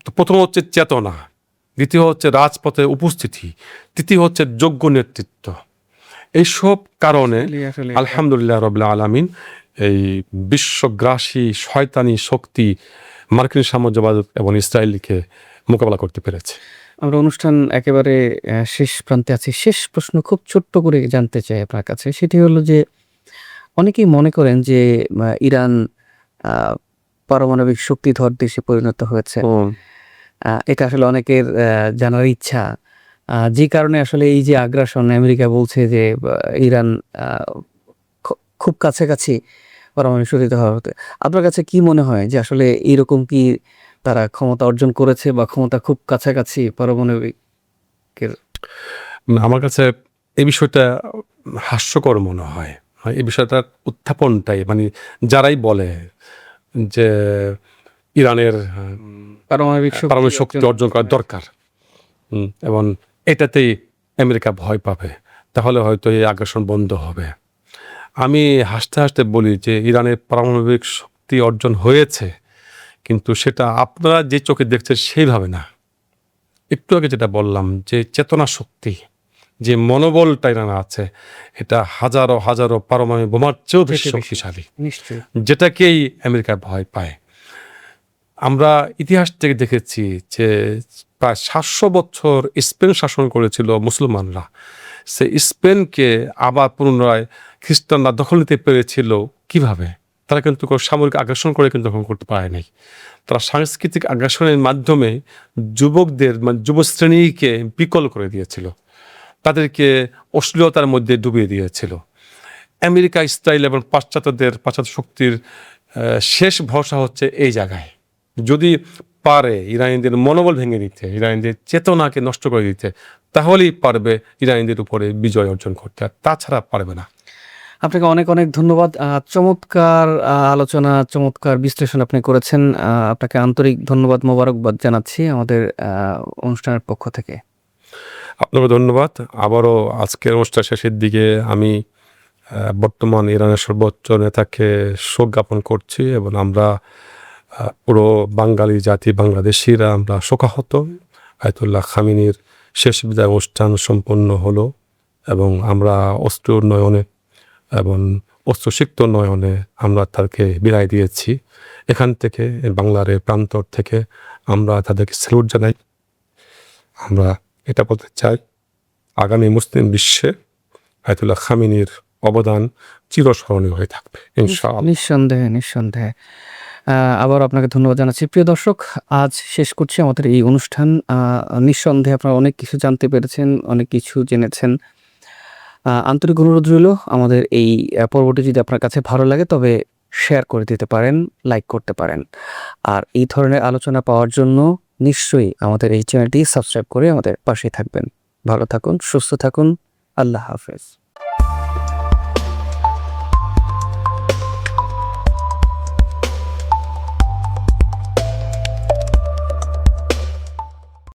তো প্রথম হচ্ছে চেতনা, দ্বিতীয় হচ্ছে রাজপথে উপস্থিতি, তৃতীয় হচ্ছে যোগ্য নেতৃত্ব। এইসব কারণে আসলে আলহামদুলিল্লাহ রাব্বিল আলামিন এই বিশ্বগ্রাসী শয়তানি শক্তি মার্কিন সাম্রাজ্যবাদ এবং ইসরায়েলকে মোকাবেলা করতে পেরেছে। আমরা অনুষ্ঠান একেবারে শেষ প্রান্তে আছি। শেষ প্রশ্ন খুব ছোট্ট করে জানতে চাই আপনার কাছে। সেটি হলো যে অনেকেই মনে করেন যে ইরান আ পারমাণবিক শক্তিধর দেশে পরিণত হয়েছে। এটা আসলে অনেকের জানার ইচ্ছা। যে কারণে আসলে এই যে আগ্রাসন আমেরিকা বলছে যে ইরান আ খু খুব কাছাকাছি পারমাণবিক শক্তিধর হতে। আপনার কাছে কি মনে হয় যে আসলে এরকম কি তারা ক্ষমতা অর্জন করেছে বা ক্ষমতা খুব কাছাকাছি পারমাণবিকের? আমার কাছে এই বিষয়টা হাস্যকর মনে হয়। এই বিষয়টার উত্থাপনটাই মানে যারাই বলে যে ইরানের পারমাণবিক শক্তি অর্জন করা দরকার এবং এটাতেই আমেরিকা ভয় পাবে, তাহলে হয়তো এই আগ্রাসন বন্ধ হবে। আমি হাসতে হাসতে বলি যে ইরানের পারমাণবিক শক্তি অর্জন হয়েছে, কিন্তু সেটা আপনারা যে চোখে দেখছেন সেইভাবে না। একটু আগে যেটা বললাম যে চেতনা শক্তি, যে মনোবলটা ইরান আছে, এটা হাজারো হাজারো পারমাণবিক বোমার চেয়েও বেশি শক্তিশালী, নিশ্চয়ই। যেটাকেই আমেরিকা ভয় পায়। আমরা ইতিহাস থেকে দেখেছি যে প্রায় 700 বছর স্পেন শাসন করেছিল মুসলমানরা। সে স্পেনকে আবার পুনরায় খ্রিস্টানরা দখল নিতে পেরেছিল কিভাবে? তারা কিন্তু সামরিক আগ্রাসন করে কিন্তু দখল করতে পারে নাই। তারা সাংস্কৃতিক আগ্রাসনের মাধ্যমে যুবকদের মানে যুব শ্রেণীকে বিকল করে দিয়েছিল, তাদেরকে অশ্লীলতার মধ্যে ডুবিয়ে দিয়েছিল। আমেরিকা, ইসরায়েল এবং পাশ্চাত্য শক্তির শেষ ভরসা হচ্ছে এই জায়গায়। যদি পারে ইরানিদের মনোবল ভেঙে দিতে, ইরানিদের চেতনাকে নষ্ট করে দিতে, তাহলেই পারবে ইরানিদের উপরে বিজয় অর্জন করতে, আর তাছাড়া পারবে না। আপনাকে অনেক অনেক ধন্যবাদ। চমৎকার আলোচনা, চমৎকার বিশ্লেষণ আপনি করেছেন। আপনাকে আন্তরিক ধন্যবাদ, মোবারকবাদ জানাচ্ছি আমাদের অনুষ্ঠানের পক্ষ থেকে। আপনাকে ধন্যবাদ। আবারও আজকের অনুষ্ঠান শেষের দিকে আমি বর্তমান ইরানের সর্বোচ্চ নেতাকে শোক জ্ঞাপন করছি এবং আমরা পুরো বাঙালি জাতি, বাংলাদেশিরা আমরা শোকাহত। আয়াতুল্লাহ খামেনির শেষ বিদায় অনুষ্ঠান সম্পন্ন হলো এবং আমরা অস্ত্র উন্নয়নে এবং অস্ত্রসিক্ত নয়নে আমরা তাকে বিদায় দিয়েছি। এখান থেকে বাংলার এই প্রান্তর থেকে আমরা তাদেরকে স্যালুট জানাই। আমরা এটা বলতে চাই, আগামী মুসলিম বিশ্বে আয়াতুল্লাহ খামেনির অবদান চিরস্মরণীয় হয়ে থাকবে ইনশাআল্লাহ। নিঃসন্দেহে, নিঃসন্দেহে। আবার আপনাকে ধন্যবাদ জানাচ্ছি। প্রিয় দর্শক, আজ শেষ করছি আমাদের এই অনুষ্ঠান। নিঃসন্দেহে আপনারা অনেক কিছু জানতে পেরেছেন, অনেক কিছু জেনেছেন। আন্তরিক অনুরোধ রইল আমাদের এই পর্বটি যদি আপনার কাছে ভালো লাগে তবে শেয়ার করে দিতে পারেন, লাইক করতে পারেন। আর এই ধরনের আলোচনা পাওয়ার জন্য নিশ্চয়ই আমাদের এই চ্যানেলটি সাবস্ক্রাইব করে আমাদের পাশেই থাকবেন। ভালো থাকুন, সুস্থ থাকুন। আল্লাহ হাফেজ।